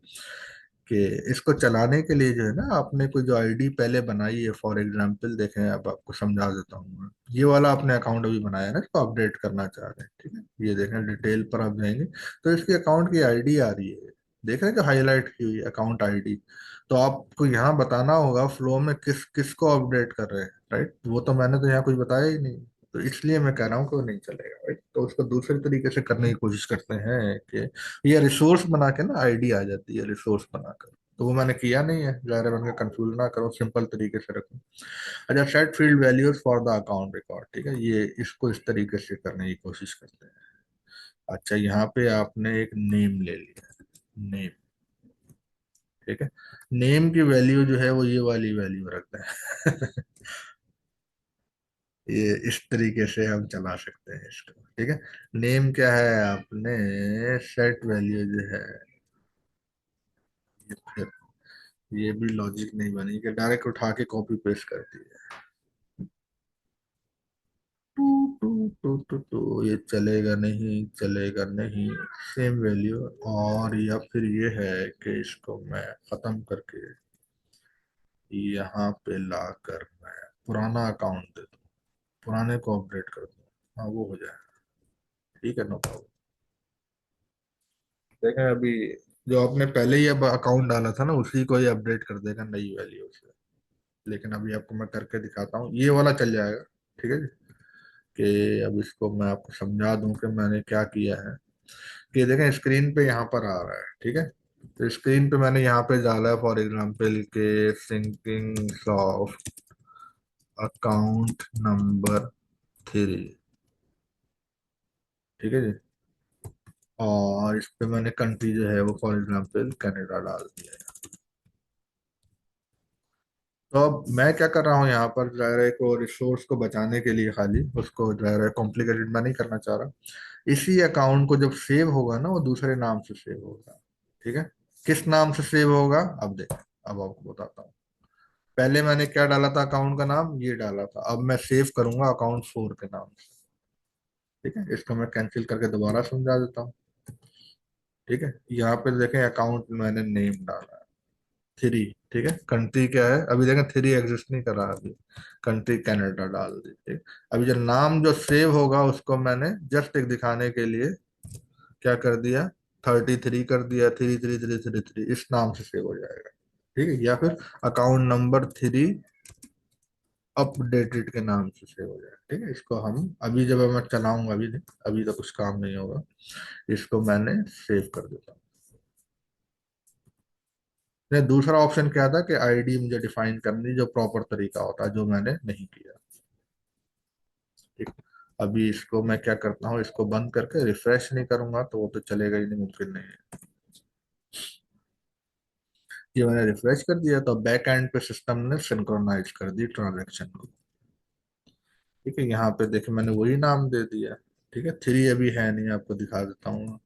कि इसको चलाने के लिए जो है ना, आपने कोई जो आईडी पहले बनाई है, फॉर एग्जांपल देखें, अब आपको समझा देता हूँ मैं। ये वाला आपने अकाउंट अभी बनाया है ना, इसको अपडेट करना चाह रहे हैं, ठीक है। ये देखें, डिटेल पर आप जाएंगे तो इसकी अकाउंट की आईडी आ रही है। देख रहे हैं जो हाईलाइट की हुई अकाउंट आईडी। तो आपको यहाँ बताना होगा फ्लो में किस किस को अपडेट कर रहे हैं, राइट। वो तो मैंने तो यहाँ कुछ बताया ही नहीं। तो इसलिए मैं कह रहा हूँ कि वो नहीं चलेगा, राइट। तो उसको दूसरे तरीके से करने की कोशिश करते हैं कि ये रिसोर्स बना के ना आईडी आ जाती है रिसोर्स बनाकर। तो वो मैंने किया नहीं है, ज़्यादा मैंने कंफ्यूज ना करो, सिंपल तरीके से रखूं। अच्छा, set field values for the account record. ठीक है, ये इसको इस तरीके से करने की कोशिश करते हैं। अच्छा, यहाँ पे आपने एक नेम ले लिया, नेम। ठीक है, नेम की वैल्यू जो है वो ये वाली वैल्यू रखते हैं। ये इस तरीके से हम चला सकते हैं इसको। ठीक है, नेम क्या है आपने, सेट वैल्यू जो है, ये फिर ये भी लॉजिक नहीं बनी कि डायरेक्ट उठा के कॉपी पेस्ट कर दिया। टू टू टू ये चलेगा नहीं, चलेगा नहीं। सेम वैल्यू, और या फिर ये है कि इसको मैं खत्म करके यहाँ पे लाकर मैं पुराना अकाउंट दे दूँ, पुराने को अपडेट कर दूँ। हाँ, वो हो जाएगा। ठीक है, नो प्रॉब्लम। देखें अभी, जो आपने पहले ही अब अकाउंट डाला था ना उसी को ही अपडेट कर देगा नई वैल्यू से। लेकिन अभी आपको मैं करके दिखाता हूँ, ये वाला चल जाएगा। ठीक है जी, कि अब इसको मैं आपको समझा दूं कि मैंने क्या किया है। कि देखें स्क्रीन पे यहाँ पर आ रहा है, ठीक है। तो स्क्रीन पे मैंने यहाँ पे डाला है फॉर एग्जांपल के सिंकिंग ऑफ अकाउंट नंबर 3। ठीक है जी, और इस पे मैंने कंट्री जो है वो फॉर एग्जांपल कनाडा डाल दिया है। तो अब मैं क्या कर रहा हूँ यहाँ पर, ज़ाहिर है को रिसोर्स को बचाने के लिए, खाली उसको ज़ाहिर है कॉम्प्लिकेटेड मैं नहीं करना चाह रहा। इसी अकाउंट को जब सेव होगा ना वो दूसरे नाम से सेव होगा। ठीक है, किस नाम से सेव होगा अब देखें, अब आपको बताता हूँ। पहले मैंने क्या डाला था, अकाउंट का नाम ये डाला था। अब मैं सेव करूंगा अकाउंट 4 के नाम से। ठीक है, इसको मैं कैंसिल करके दोबारा समझा देता हूँ। ठीक है, यहाँ पे देखें अकाउंट मैंने नेम डाला है। थ्री। ठीक है, कंट्री क्या है अभी देखें, थ्री एग्जिस्ट नहीं कर रहा अभी, कंट्री कनाडा डाल दी। ठीक, अभी जो नाम जो सेव होगा उसको मैंने जस्ट एक दिखाने के लिए क्या कर दिया, 33 कर दिया, 33333, इस नाम से सेव हो जाएगा। ठीक है, या फिर अकाउंट नंबर थ्री अपडेटेड के नाम से सेव हो जाएगा। ठीक है, इसको हम अभी जब मैं चलाऊंगा, अभी नहीं, अभी तो कुछ काम नहीं होगा, इसको मैंने सेव कर देता हूँ। नहीं, दूसरा ऑप्शन क्या था कि आईडी मुझे डिफाइन करनी, जो प्रॉपर तरीका होता है, जो मैंने नहीं किया। ठीक, अभी इसको मैं क्या करता हूँ, इसको बंद करके रिफ्रेश नहीं करूंगा तो वो तो चलेगा ही नहीं, मुमकिन नहीं है। ये मैंने रिफ्रेश कर दिया तो बैक एंड पे सिस्टम ने सिंक्रोनाइज कर दी ट्रांजैक्शन को। ठीक है, यहाँ पे देखिए मैंने वही नाम दे दिया। ठीक है, थ्री अभी है नहीं, आपको दिखा देता हूँ।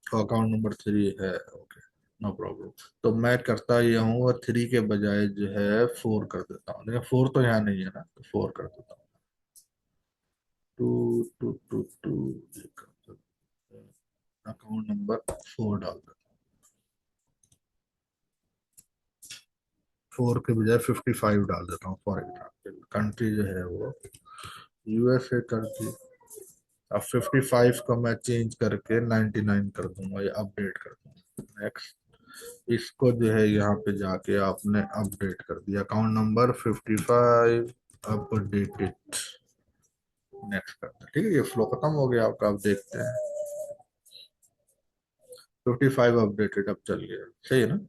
तो अकाउंट नंबर थ्री है, ओके, नो प्रॉब्लम। तो मैं करता ये हूँ, और थ्री के बजाय जो है फोर कर देता हूँ। देखिए फोर तो यहाँ नहीं है ना, तो फोर कर देता हूँ। Two to to two, account number four डाल देता हूँ। फोर के बजाय 55 डाल देता हूँ फॉर एग्जाम्पल। कंट्री जो है वो यूएसए कर दी। अब 55 को मैं चेंज करके 99 कर दूंगा, या अपडेट कर दूंगा। नेक्स्ट, इसको जो है यहाँ पे जाके आपने अपडेट कर दिया, अकाउंट नंबर 55 अपडेटेड। नेक्स्ट करते हैं। ठीक है, ये फ्लो खत्म हो गया आपका, आप देखते हैं 55 अपडेटेड अब चल गया, सही है ना।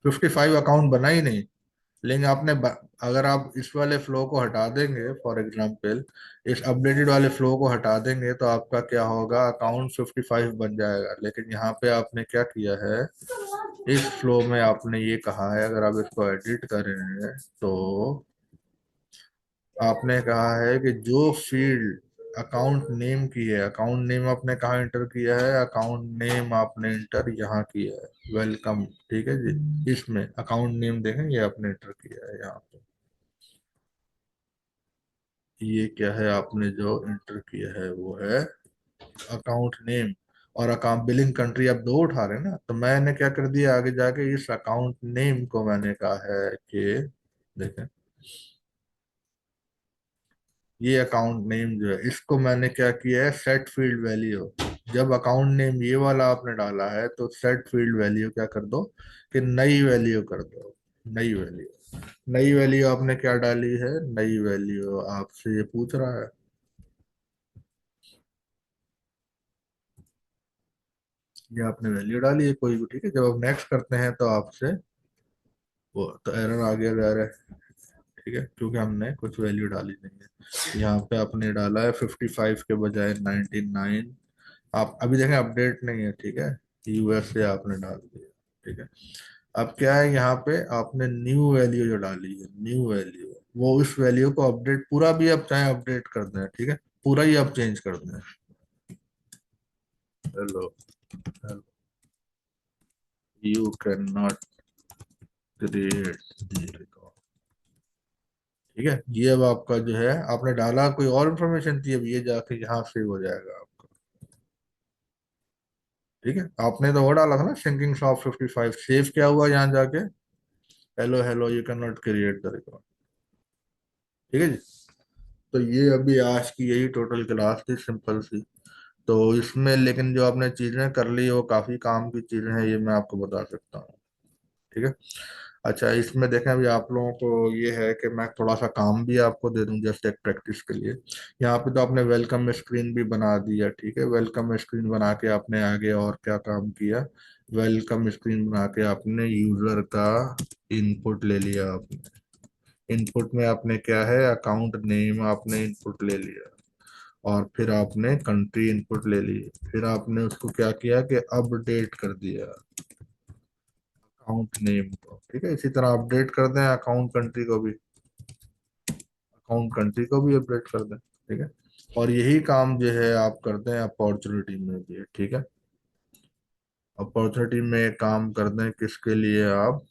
55 अकाउंट बना ही नहीं, लेकिन अगर आप इस वाले फ्लो को हटा देंगे, फॉर एग्जांपल इस अपडेटेड वाले फ्लो को हटा देंगे, तो आपका क्या होगा, अकाउंट 55 बन जाएगा। लेकिन यहाँ पे आपने क्या किया है, इस फ्लो में आपने ये कहा है, अगर आप इसको एडिट करेंगे तो आपने कहा है कि जो फील्ड अकाउंट नेम की है, अकाउंट नेम आपने कहाँ इंटर किया है, अकाउंट नेम आपने इंटर यहाँ किया है, वेलकम। ठीक है जी, इसमें अकाउंट नेम देखें, ये आपने इंटर किया है यहाँ पे। ये क्या है आपने जो इंटर किया है, वो है अकाउंट नेम। और अकाउंट बिलिंग कंट्री आप दो उठा रहे हैं ना, तो मैंने क्या कर दिया, आगे जाके इस अकाउंट नेम को मैंने कहा है कि देखें, ये अकाउंट नेम जो है, इसको मैंने क्या किया है, सेट फील्ड वैल्यू। जब अकाउंट नेम ये वाला आपने डाला है, तो सेट फील्ड वैल्यू क्या कर दो, कि नई वैल्यू कर दो। नई वैल्यू, नई वैल्यू आपने क्या डाली है, नई वैल्यू आपसे ये पूछ रहा है, ये आपने वैल्यू डाली है कोई भी। ठीक है, जब आप नेक्स्ट करते हैं तो आपसे वो तो एरर आ गया है। ठीक है, क्योंकि हमने कुछ वैल्यू डाली नहीं है। यहाँ पे आपने डाला है 55 के बजाय 99। आप अभी देखें अपडेट नहीं है। ठीक है, यूएसए आपने डाल दिया। ठीक है, अब क्या है, यहाँ पे आपने न्यू वैल्यू जो डाली है, न्यू वैल्यू, वो इस वैल्यू को अपडेट पूरा भी आप चाहे अपडेट कर दें। ठीक है, पूरा ही आप चेंज कर दें। Hello, you can not create the record. ठीक है, ये अब आपका जो है, आपने डाला कोई और इन्फॉर्मेशन थी, अब ये जाके यहाँ सेव हो जाएगा आपका। ठीक है, आपने तो वो डाला था ना, सिंकिंग शॉप 55, सेव क्या हुआ यहाँ जाके, hello hello you can not create the record. ठीक है जी, तो ये अभी आज की यही टोटल क्लास थी, सिंपल सी। तो इसमें लेकिन जो आपने चीजें कर ली वो काफी काम की चीजें हैं, ये मैं आपको बता सकता हूँ। ठीक है, अच्छा इसमें देखें, अभी आप लोगों को ये है कि मैं थोड़ा सा काम भी आपको दे दूं, जस्ट एक प्रैक्टिस के लिए। यहाँ पे तो आपने वेलकम स्क्रीन भी बना दिया। ठीक है, वेलकम स्क्रीन बना के आपने आगे और क्या काम किया, वेलकम स्क्रीन बना के आपने यूजर का इनपुट ले लिया। आपने इनपुट में आपने क्या है, अकाउंट नेम आपने इनपुट ले लिया, और फिर आपने कंट्री इनपुट ले ली। फिर आपने उसको क्या किया कि अपडेट कर दिया अकाउंट नेम को। ठीक है, इसी तरह अपडेट कर दें अकाउंट कंट्री को भी, अकाउंट कंट्री को भी अपडेट कर दें। ठीक है, और यही काम जो है आप करते हैं अपॉर्चुनिटी में भी। ठीक है, अपॉर्चुनिटी में काम कर दें किसके लिए, आप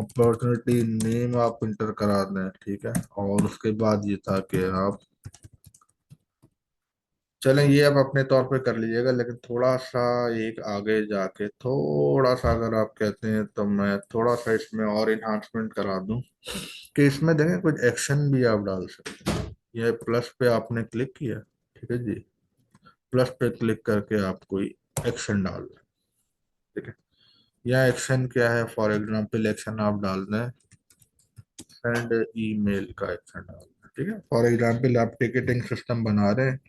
अपॉर्चुनिटी नेम आप इंटर करा दें, ठीक है। और उसके बाद ये था कि आप, चलें ये आप अपने तौर पे कर लीजिएगा, लेकिन थोड़ा सा एक आगे जाके थोड़ा सा अगर आप कहते हैं तो मैं थोड़ा सा इसमें और इन्हांसमेंट करा दूं कि इसमें देखें कुछ एक्शन भी आप डाल सकते हैं। ये प्लस पे आपने क्लिक किया, ठीक है जी। प्लस पे क्लिक करके आप कोई एक्शन डाल दें, ठीक है। या एक्शन क्या है, फॉर एग्जाम्पल एक्शन आप डाल दें सेंड ईमेल का एक्शन डाल दें, ठीक है। फॉर एग्जाम्पल आप टिकटिंग सिस्टम बना रहे हैं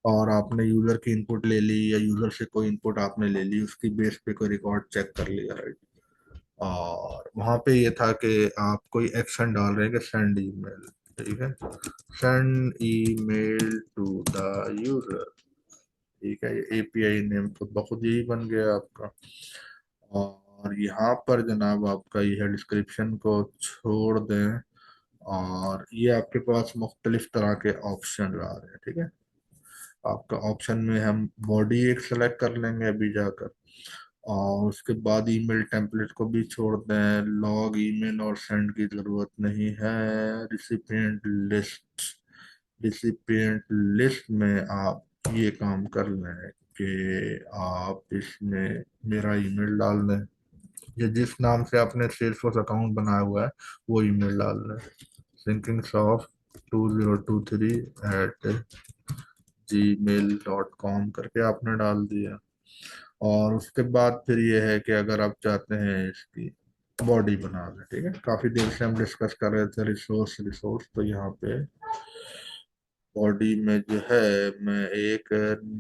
और आपने यूजर की इनपुट ले ली या यूजर से कोई इनपुट आपने ले ली, उसकी बेस पे कोई रिकॉर्ड चेक कर लिया, राइट। और वहां पे ये था कि आप कोई एक्शन डाल रहे हैं कि सेंड ईमेल, ठीक है। Send email to the user, ठीक है। ये एपीआई नेम खुद ब खुद यही बन गया आपका। और यहाँ पर जनाब आपका यह डिस्क्रिप्शन को छोड़ दें और ये आपके पास मुख्तलिफ तरह के ऑप्शन आ रहे हैं, ठीक है। आपका ऑप्शन में हम बॉडी एक सेलेक्ट कर लेंगे अभी जाकर, और उसके बाद ईमेल टेम्पलेट को भी छोड़ दें, लॉग ईमेल और सेंड की जरूरत नहीं है। रिसिपिएंट लिस्ट, रिसिपिएंट लिस्ट में आप ये काम कर लें कि आप इसमें मेरा ईमेल डाल दें या जिस नाम से आपने सेल्सफोर्स अकाउंट बनाया हुआ है वो ईमेल डाल दें। सिंकिंग सॉफ्ट 2023 एट gmail.com करके आपने डाल दिया। और उसके बाद फिर ये है कि अगर आप चाहते हैं इसकी बॉडी बना दें, ठीक है। काफी देर से हम डिस्कस कर रहे थे रिसोर्स रिसोर्स, तो यहाँ पे बॉडी में जो है मैं एक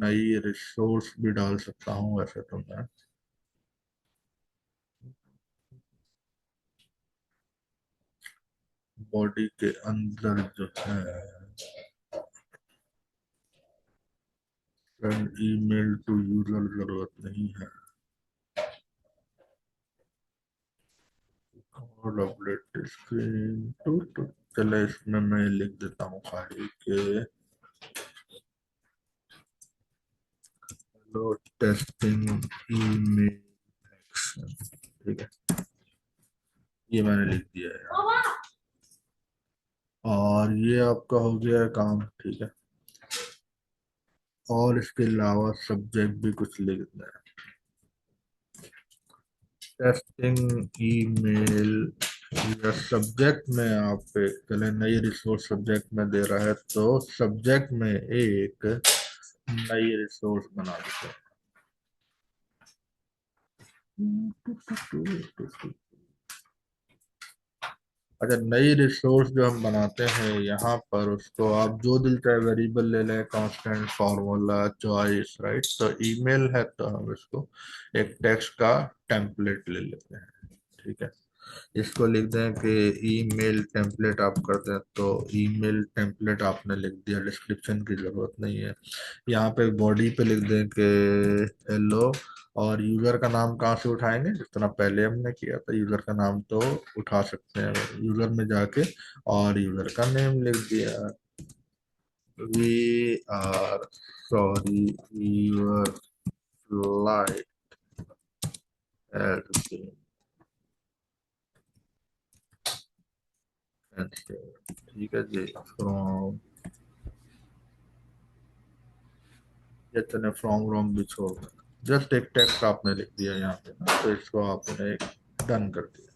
नई रिसोर्स भी डाल सकता हूँ वैसे तो मैं। बॉडी के अंदर जो है ईमेल टू यूजर जरूरत नहीं है, और अपडेट स्क्रीन टू। चले इसमें मैं लिख देता हूँ खाली के हेलो टेस्टिंग ईमेल एक्शन, ठीक है। ये मैंने लिख दिया है और ये आपका हो गया है काम, ठीक है। और इसके अलावा सब्जेक्ट भी कुछ लिख दें, टेस्टिंग ईमेल। या सब्जेक्ट में आप चले नई रिसोर्स सब्जेक्ट में दे रहा है तो सब्जेक्ट में एक नई रिसोर्स बना देते हैं। अच्छा, नई रिसोर्स जो हम बनाते हैं यहाँ पर उसको आप जो दिल चाहे वेरिएबल ले लें, कांस्टेंट, फार्मूला, चॉइस, राइट। तो ईमेल है तो हम इसको एक टेक्स्ट का टेम्पलेट ले लेते हैं, ठीक है। इसको लिख दें कि ईमेल टेम्पलेट आप करते हैं तो ईमेल टेम्पलेट आपने लिख दिया, डिस्क्रिप्शन की जरूरत नहीं है। यहाँ पे बॉडी पे लिख दें कि हेलो, और यूजर का नाम कहाँ से उठाएंगे, जिस तरह पहले हमने किया था यूजर का नाम तो उठा सकते हैं यूजर में जाके, और यूजर का नेम लिख दिया, we are sorry your flight has been cancelled, ठीक है जी। फ्रॉम, या चले फ्रॉम रोम भी छोड़ दें, जस्ट एक टेक्स्ट आपने लिख दिया यहाँ पे ना, तो इसको आपने डन कर दिया।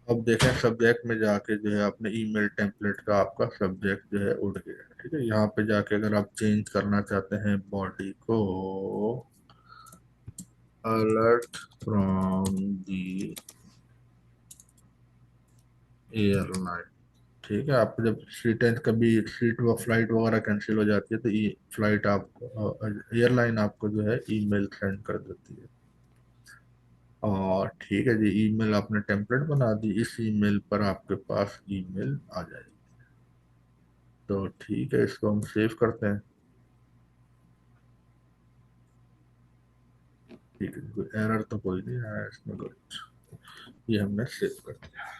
अब देखें सब्जेक्ट में जाके जो है अपने ईमेल टेम्पलेट का आपका सब्जेक्ट जो है उड़ गया, ठीक है। यहाँ पे जाके अगर आप चेंज करना चाहते हैं बॉडी को, अलर्ट फ्रॉम दी एयरलाइन, ठीक है। आप जब सीटें कभी सीट व फ्लाइट वगैरह कैंसिल हो जाती है तो ये फ्लाइट आपको, एयरलाइन आपको जो है ईमेल सेंड कर देती है। और ठीक है जी, ईमेल आपने टेम्पलेट बना दी, इस ईमेल पर आपके पास ईमेल आ जाएगी। तो ठीक है, इसको हम सेव करते हैं, ठीक है। कोई एरर तो कोई नहीं आया इसमें कुछ, ये हमने सेव कर दिया।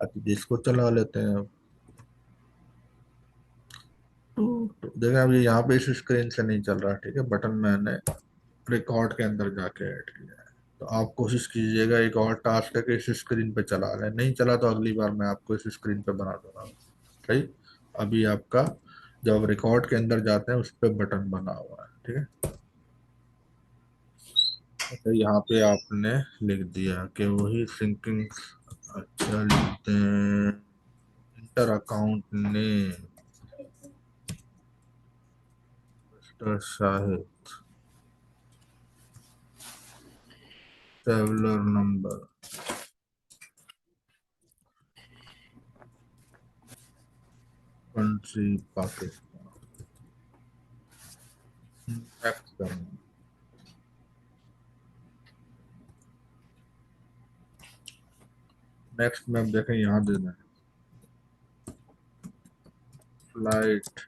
अब इसको चला लेते हैं अब। तो देखें अब ये यहाँ पे इस स्क्रीन से नहीं चल रहा, ठीक है। बटन मैंने रिकॉर्ड के अंदर जाके ऐड किया है। तो आप कोशिश कीजिएगा एक और टास्क है कि इस स्क्रीन पे चला लें, नहीं चला तो अगली बार मैं आपको इस स्क्रीन पे बना दूंगा। सही। अभी आपका जब रिकॉर्ड के अंदर जाते हैं उस पर बटन बना हुआ है, ठीक है। तो यहाँ पे आपने लिख दिया कि वही सिंकिंग। अच्छा, लिखते हैं enter account name mister Shahid, traveller number, country Pakistan, next करना। नेक्स्ट में आप देखें यहाँ देना है फ्लाइट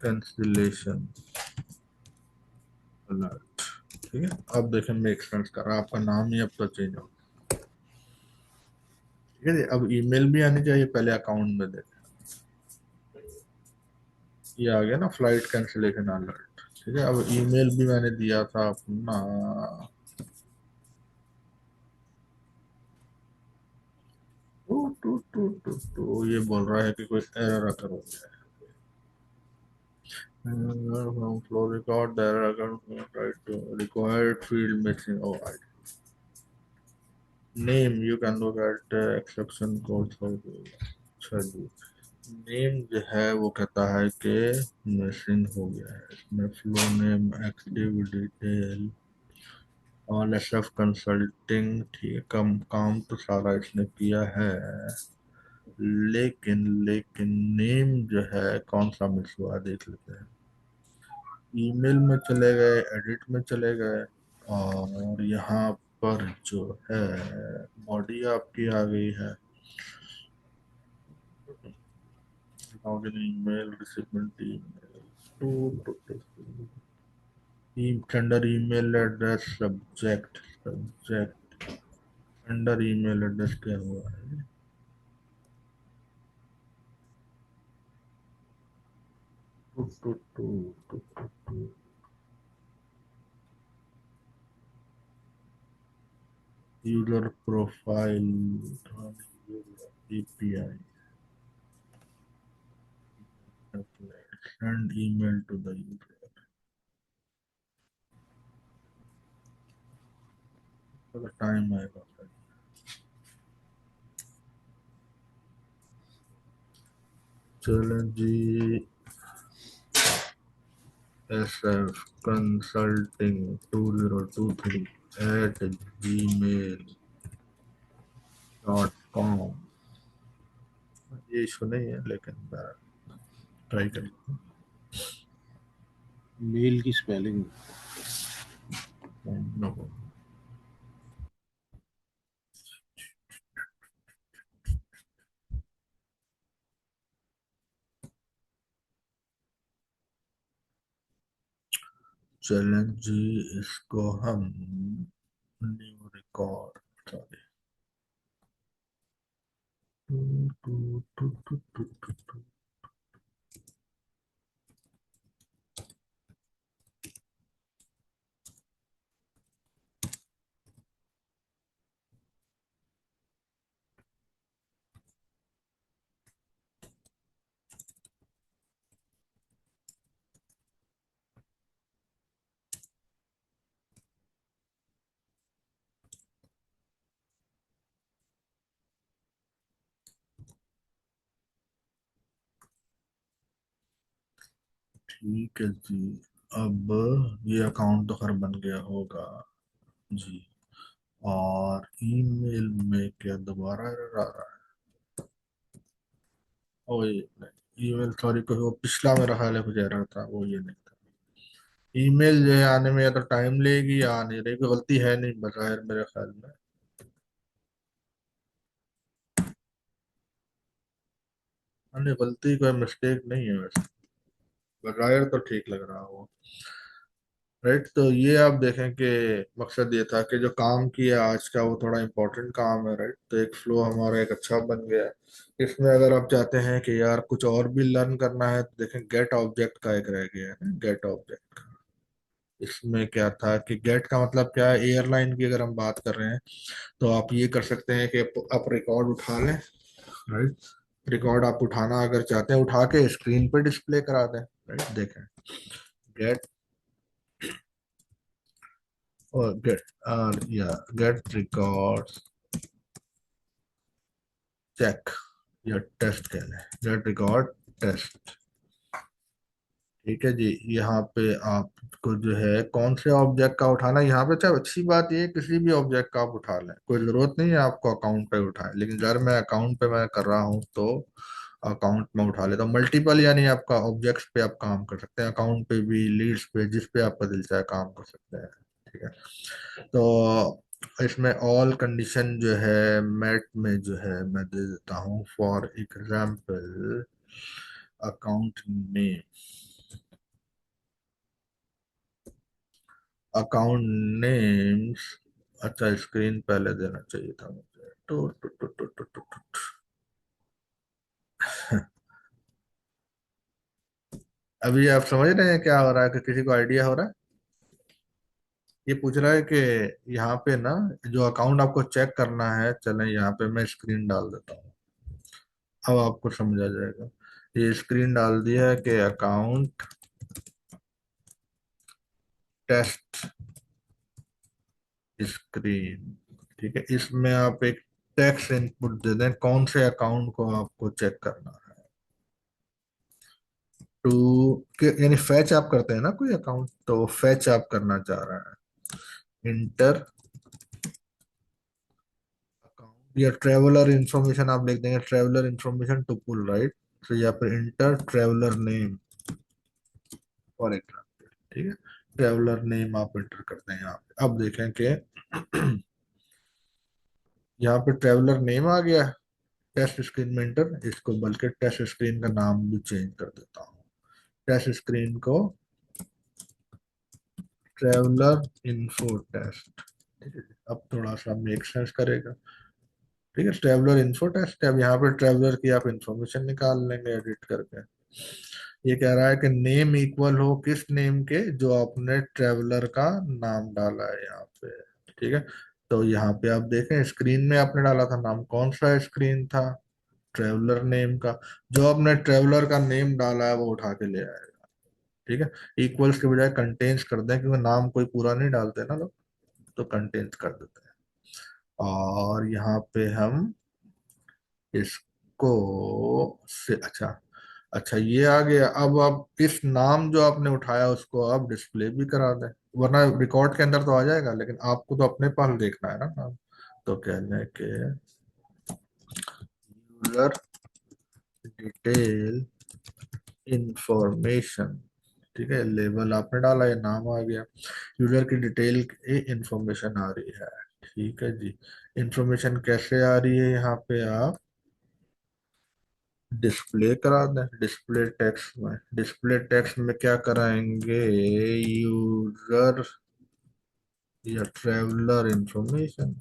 कैंसिलेशन अलर्ट। ठीक है, अब देखें मेक सेंस कर रहा है, आपका नाम ही अब तो चेंज हो। ठीक है जी, अब ईमेल भी आनी चाहिए, पहले अकाउंट में देखें। ये आ गया ना फ्लाइट कैंसिलेशन अलर्ट। ठीक है, अब ईमेल भी मैंने दिया था अपना। ये बोल रहा है कि कोई एरर अकर हो गया है। from flow record there account right to required field missing, oh I name you can look at exception code for अच्छा जी। नेम जो है वो कहता है कि मिसिंग हो गया है, इसमें flow name active detail all SF consulting. ठीक है, कम काम तो सारा इसने किया है, लेकिन नेम जो है कौन सा मिस हुआ देख लेते हैं। ईमेल में चले गए, एडिट में चले गए, और यहाँ पर जो है बॉडी आपकी आ गई है, login email recipient email under email address subject under email address क्या हुआ है। To to to to to to user profile API send email to the user. थोड़ा टाइम आएगा। चलो जी, एस एफ कंसल्टिंग 2023@gmail.com। ये इशू नहीं है, लेकिन ट्राई करें। मेल की स्पेलिंग। नो। चलें जी, इसको हम न्यू रिकॉर्ड, सॉरी, ठीक है जी। अब ये अकाउंट तो खैर बन गया होगा जी। और ईमेल में क्या दोबारा एरर आ रहा है? ओ ये ईमेल, सॉरी, कोई वो पिछला मेरा ख्याल है कुछ एरर था, वो ये नहीं था। ईमेल जो है आने में या तो टाइम लेगी या आ नहीं रही, कोई गलती है नहीं बज़ाहिर मेरे ख्याल में। नहीं, गलती कोई मिस्टेक नहीं है वैसे, बज़ाहिर तो ठीक लग रहा हो। राइट, तो ये आप देखें कि मकसद ये था कि जो काम किया आज का वो थोड़ा इम्पोर्टेंट काम है। राइट, तो एक फ्लो हमारा एक अच्छा बन गया है। इसमें अगर आप चाहते हैं कि यार कुछ और भी लर्न करना है तो देखें गेट ऑब्जेक्ट का एक रह गया है, गेट ऑब्जेक्ट। इसमें क्या था कि गेट का मतलब क्या है, एयरलाइन की अगर हम बात कर रहे हैं तो आप ये कर सकते हैं कि आप रिकॉर्ड उठा लें, राइट। रिकॉर्ड आप उठाना अगर चाहते हैं, उठा के स्क्रीन पे डिस्प्ले करा दें, राइट। देखें, गेट और गेट, या गेट रिकॉर्ड चेक या टेस्ट कह लें, गेट रिकॉर्ड टेस्ट। ठीक है जी। यहाँ पे आपको जो है कौन से ऑब्जेक्ट का उठाना है, यहाँ पे चाहे अच्छी बात ये है, किसी भी ऑब्जेक्ट का आप उठा लें, कोई जरूरत नहीं है आपको अकाउंट पे उठाएं, लेकिन अगर मैं अकाउंट पे मैं कर रहा हूँ तो अकाउंट में उठा लेता हूँ मल्टीपल, यानी आपका ऑब्जेक्ट्स पे आप काम कर सकते हैं, अकाउंट पे भी, लीड्स पे, जिस पे आपका दिल चाहे काम कर सकते हैं। ठीक है। तो इसमें ऑल कंडीशन जो है मेट में जो है मैं दे देता हूँ, for example account name, account names. अच्छा, स्क्रीन पहले देना चाहिए था मुझे, टू। अभी आप समझ रहे हैं क्या हो रहा है, कि किसी को आइडिया हो रहा है? ये पूछ रहा है कि यहाँ पे ना जो अकाउंट आपको चेक करना है, चलें यहाँ पे मैं स्क्रीन डाल देता हूँ, अब आपको समझ आ जाएगा। ये स्क्रीन डाल दिया है कि अकाउंट टेस्ट स्क्रीन। ठीक है, इसमें आप एक टेक्स्ट इनपुट दे दें, कौन से अकाउंट को आपको चेक करना है। टू यानी फैच आप करते हैं ना कोई अकाउंट, तो फैच आप करना चाह रहे हैं, इंटर अकाउंट या ट्रेवलर इंफॉर्मेशन आप लिख देंगे, traveller information to pull, right. तो यहाँ पर enter traveller name for example. ठीक है, ट्रेवलर नेम आप इंटर करते हैं यहाँ पे, अब देखें कि यहाँ पे ट्रेवलर नेम आ गया, टेस्ट स्क्रीन में इंटर, इसको बल्कि टेस्ट स्क्रीन का नाम भी चेंज कर देता हूँ, टेस्ट स्क्रीन को ट्रेवलर इन्फो टेस्ट। ठीक है, अब थोड़ा सा मेक सेंस करेगा। ठीक है, ट्रेवलर इन्फो टेस्ट है, अब यहाँ पे ट्रेवलर की आप इंफॉर्मेशन निकाल लेंगे एडिट करके। ये कह रहा है कि नेम इक्वल हो किस नेम के, जो आपने ट्रेवलर का नाम डाला है यहाँ पे। ठीक है, तो यहाँ पे आप देखें स्क्रीन में आपने डाला था नाम, कौन सा स्क्रीन था, ट्रेवलर नेम का। जो आपने ट्रेवलर का नेम डाला है वो उठा के ले आएगा। ठीक है, इक्वल्स के बजाय कंटेन्स कर दें, क्योंकि नाम कोई पूरा नहीं डालते ना लोग, तो कंटेन्स कर देते हैं। और यहाँ पे हम इसको से, अच्छा, अच्छा ये आ गया। अब आप इस नाम जो आपने उठाया उसको आप डिस्प्ले भी करा दें, वरना रिकॉर्ड के अंदर तो आ जाएगा, लेकिन आपको तो अपने पास देखना है ना नाम। तो कहने के यूजर डिटेल इंफॉर्मेशन। ठीक है, लेबल आपने डाला, ये नाम आ गया, यूजर की डिटेल इंफॉर्मेशन आ रही है। ठीक है जी। इंफॉर्मेशन कैसे आ रही है, यहाँ पे आप डिस्प्ले करा दें, डिस्प्ले टेक्स्ट में, डिस्प्ले टेक्स्ट में क्या कराएंगे, यूजर या ट्रेवलर इंफॉर्मेशन।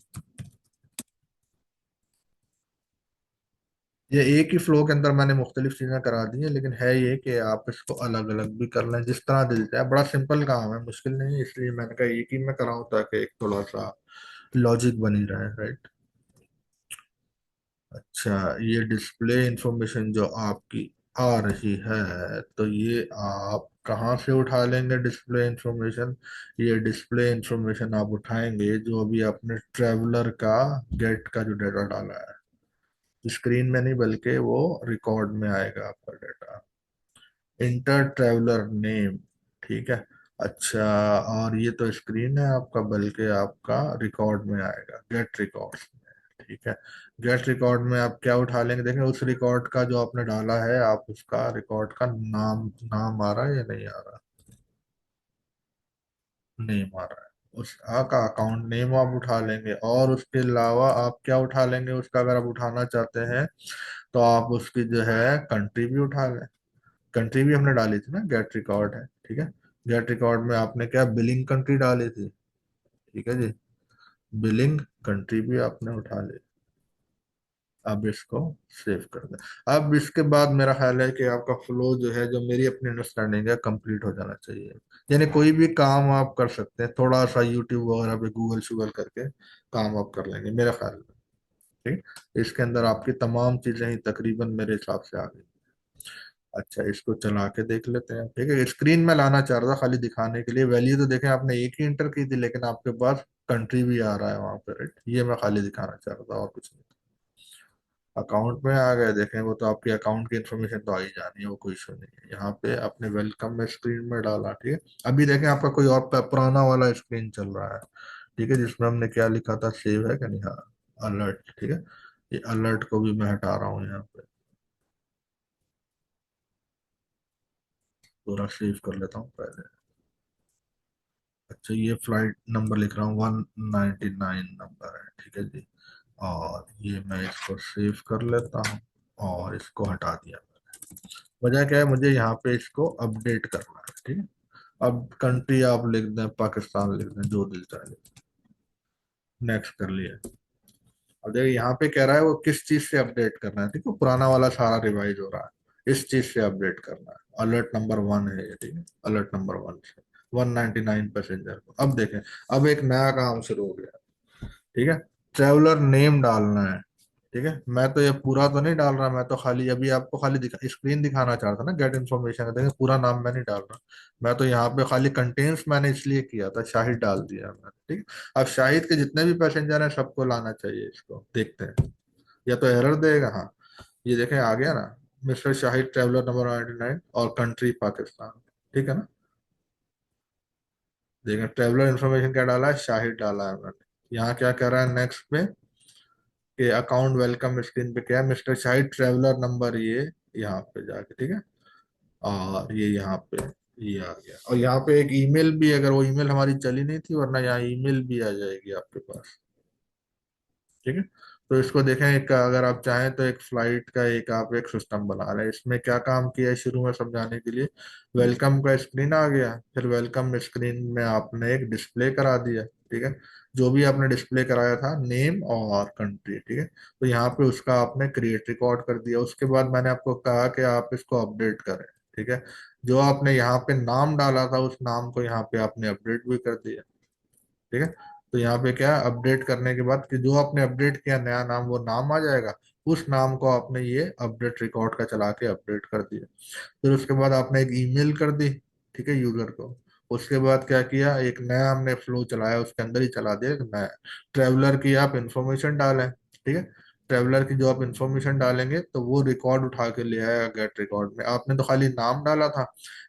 ये एक ही फ्लो के अंदर मैंने मुख्तलिफ चीजें करा दी हैं, लेकिन है ये कि आप इसको अलग अलग भी कर लें, जिस तरह दिल चाहे, बड़ा सिंपल काम है, मुश्किल नहीं है, इसलिए मैंने कहा एक ही में कराऊं ताकि एक थोड़ा सा लॉजिक बनी रहे, राइट। अच्छा, ये डिस्प्ले इंफॉर्मेशन जो आपकी आ रही है, तो ये आप कहाँ से उठा लेंगे डिस्प्ले इंफॉर्मेशन। ये डिस्प्ले इंफॉर्मेशन आप उठाएंगे जो अभी आपने ट्रेवलर का गेट का जो डाटा डाला है, स्क्रीन में नहीं बल्कि वो रिकॉर्ड में आएगा आपका डाटा, इंटर ट्रेवलर नेम। ठीक है। अच्छा, और ये तो स्क्रीन है आपका, बल्कि आपका रिकॉर्ड में आएगा, गेट रिकॉर्ड में। ठीक है, गेट रिकॉर्ड में आप क्या उठा लेंगे, देखें उस रिकॉर्ड का जो आपने डाला है, आप उसका रिकॉर्ड का नाम, नाम आ रहा है या नहीं आ रहा, नेम आ रहा है, उस का अकाउंट नेम आप उठा लेंगे, और उसके अलावा आप क्या उठा लेंगे उसका, अगर आप उठाना चाहते हैं तो आप उसकी जो है कंट्री भी उठा लें, कंट्री भी हमने डाली थी ना, गेट रिकॉर्ड है। ठीक है, गेट रिकॉर्ड में आपने क्या बिलिंग कंट्री डाली थी। ठीक है जी, बिलिंग कंट्री भी आपने उठा ली। अब इसको सेव कर दें। अब इसके बाद मेरा ख्याल है कि आपका फ्लो जो है, जो मेरी अपनी अंडरस्टैंडिंग है, कंप्लीट हो जाना चाहिए। यानी कोई भी काम आप कर सकते हैं, थोड़ा सा यूट्यूब वगैरह पे गूगल शूगल करके काम आप कर लेंगे मेरा ख्याल में। ठीक, इसके अंदर आपकी तमाम चीजें ही तकरीबन मेरे हिसाब से आ गई। अच्छा, इसको चला के देख लेते हैं। ठीक है, स्क्रीन में लाना चाह रहा था खाली दिखाने के लिए। वैल्यू तो देखें, आपने एक ही इंटर की थी, लेकिन आपके पास कंट्री भी आ रहा है वहां पे, राइट। ये मैं खाली दिखाना चाह रहा था, और कुछ नहीं। अकाउंट में आ गए, देखें वो तो आपकी अकाउंट की इन्फॉर्मेशन तो आ ही जानी है, वो कोई इशू नहीं है। यहाँ पे आपने वेलकम में स्क्रीन में डाला, ठीक है। अभी देखें आपका कोई और पुराना वाला स्क्रीन चल रहा है, ठीक है, जिसमें हमने क्या लिखा था, सेव है कि नहीं, हाँ, अलर्ट, ठीक है। ये अलर्ट को भी मैं हटा रहा हूँ यहाँ पे, पूरा सेव कर लेता हूँ पहले। अच्छा, ये फ्लाइट नंबर लिख रहा हूँ, 199 नंबर है, ठीक है जी। और ये मैं इसको सेव कर लेता हूँ, और इसको हटा दिया। वजह क्या है, मुझे यहाँ पे इसको अपडेट करना है, ठीक है। अब कंट्री आप लिख दें, पाकिस्तान लिख दें, जो दिल चाहे। नेक्स्ट कर लिया। अब देखिए यहाँ पे कह रहा है वो किस चीज से अपडेट करना है, ठीक है। पुराना वाला सारा रिवाइज हो रहा है, इस चीज से अपडेट करना है। अलर्ट नंबर 1 है ये, ठीक है। अलर्ट नंबर 1 से 199 पैसेंजर को। अब देखें, अब एक नया काम शुरू हो गया, ठीक है। ट्रेवलर नेम डालना है, ठीक है। मैं तो ये पूरा तो नहीं डाल रहा, मैं तो खाली अभी आपको खाली स्क्रीन दिखाना चाहता था ना, गेट इन्फॉर्मेशन। देखिए पूरा नाम मैं नहीं डाल रहा, मैं तो यहाँ पे खाली कंटेंट्स मैंने इसलिए किया था, शाहिद डाल दिया मैंने, ठीक है। अब शाहिद के जितने भी पैसेंजर हैं सबको लाना चाहिए, इसको देखते हैं। या तो एरर देगा, हाँ, ये देखें आ गया ना, मिस्टर शाहिद ट्रेवलर नंबर 99 और कंट्री पाकिस्तान, ठीक है ना। देखें ट्रेवलर इन्फॉर्मेशन क्या डाला है, शाहिद डाला है मैंने। यहाँ क्या कह रहा है नेक्स्ट पे, कि अकाउंट वेलकम स्क्रीन पे क्या है, मिस्टर शाहिद ट्रेवलर नंबर, ये यहाँ पे जाके, ठीक है। और ये यहाँ पे ये आ गया। और यहाँ पे एक ईमेल भी, अगर वो ईमेल हमारी चली नहीं थी, वरना यहाँ ईमेल भी आ जाएगी आपके पास, ठीक है। तो इसको देखें, एक अगर आप चाहें तो एक फ्लाइट का एक आप एक सिस्टम बना रहे हैं। इसमें क्या काम किया है शुरू में समझाने के लिए, वेलकम का स्क्रीन आ गया, फिर वेलकम स्क्रीन में आपने एक डिस्प्ले करा दिया, ठीक है। जो भी आपने डिस्प्ले कराया था, नेम और कंट्री, ठीक है। तो यहाँ पे उसका आपने क्रिएट रिकॉर्ड कर दिया। उसके बाद मैंने आपको कहा कि आप इसको अपडेट करें, ठीक है। जो आपने यहाँ पे नाम डाला था, उस नाम को यहाँ पे आपने अपडेट भी कर दिया, ठीक है। तो यहाँ पे क्या अपडेट करने के बाद, कि जो आपने अपडेट किया नया नाम, वो नाम आ जाएगा। उस नाम को आपने ये अपडेट रिकॉर्ड का चला के अपडेट कर दिया। फिर उसके बाद आपने एक ईमेल कर दी, ठीक है, यूजर को। उसके बाद क्या किया, एक नया हमने फ्लो चलाया, उसके अंदर ही चला दिया एक नया। ट्रेवलर की आप इंफॉर्मेशन डालें, ठीक है। ट्रेवलर की जो आप इंफॉर्मेशन डालेंगे, तो वो रिकॉर्ड उठा के ले आया गेट रिकॉर्ड में। आपने तो खाली नाम डाला था,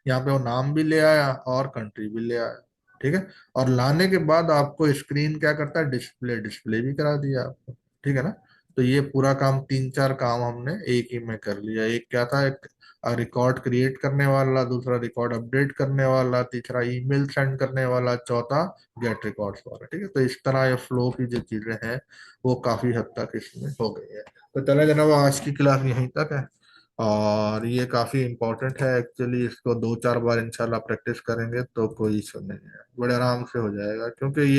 यहाँ पे वो नाम भी ले आया और कंट्री भी ले आया, ठीक है। और लाने के बाद आपको स्क्रीन क्या करता है, डिस्प्ले डिस्प्ले भी करा दिया आपको, ठीक है ना। तो ये पूरा काम, तीन चार काम हमने एक ही में कर लिया। एक क्या था, एक रिकॉर्ड क्रिएट करने वाला, दूसरा रिकॉर्ड अपडेट करने वाला, तीसरा ईमेल सेंड करने वाला, चौथा गेट रिकॉर्ड्स वाला, ठीक है। तो इस तरह ये फ्लो की जो चीजें हैं, वो काफी हद तक इसमें हो गई है। तो चले जनाब, आज की क्लास यहीं तक है। और ये काफी इंपॉर्टेंट है एक्चुअली, इसको दो चार बार इंशाल्लाह प्रैक्टिस करेंगे तो कोई इशू नहीं है, बड़े आराम से हो जाएगा, क्योंकि ये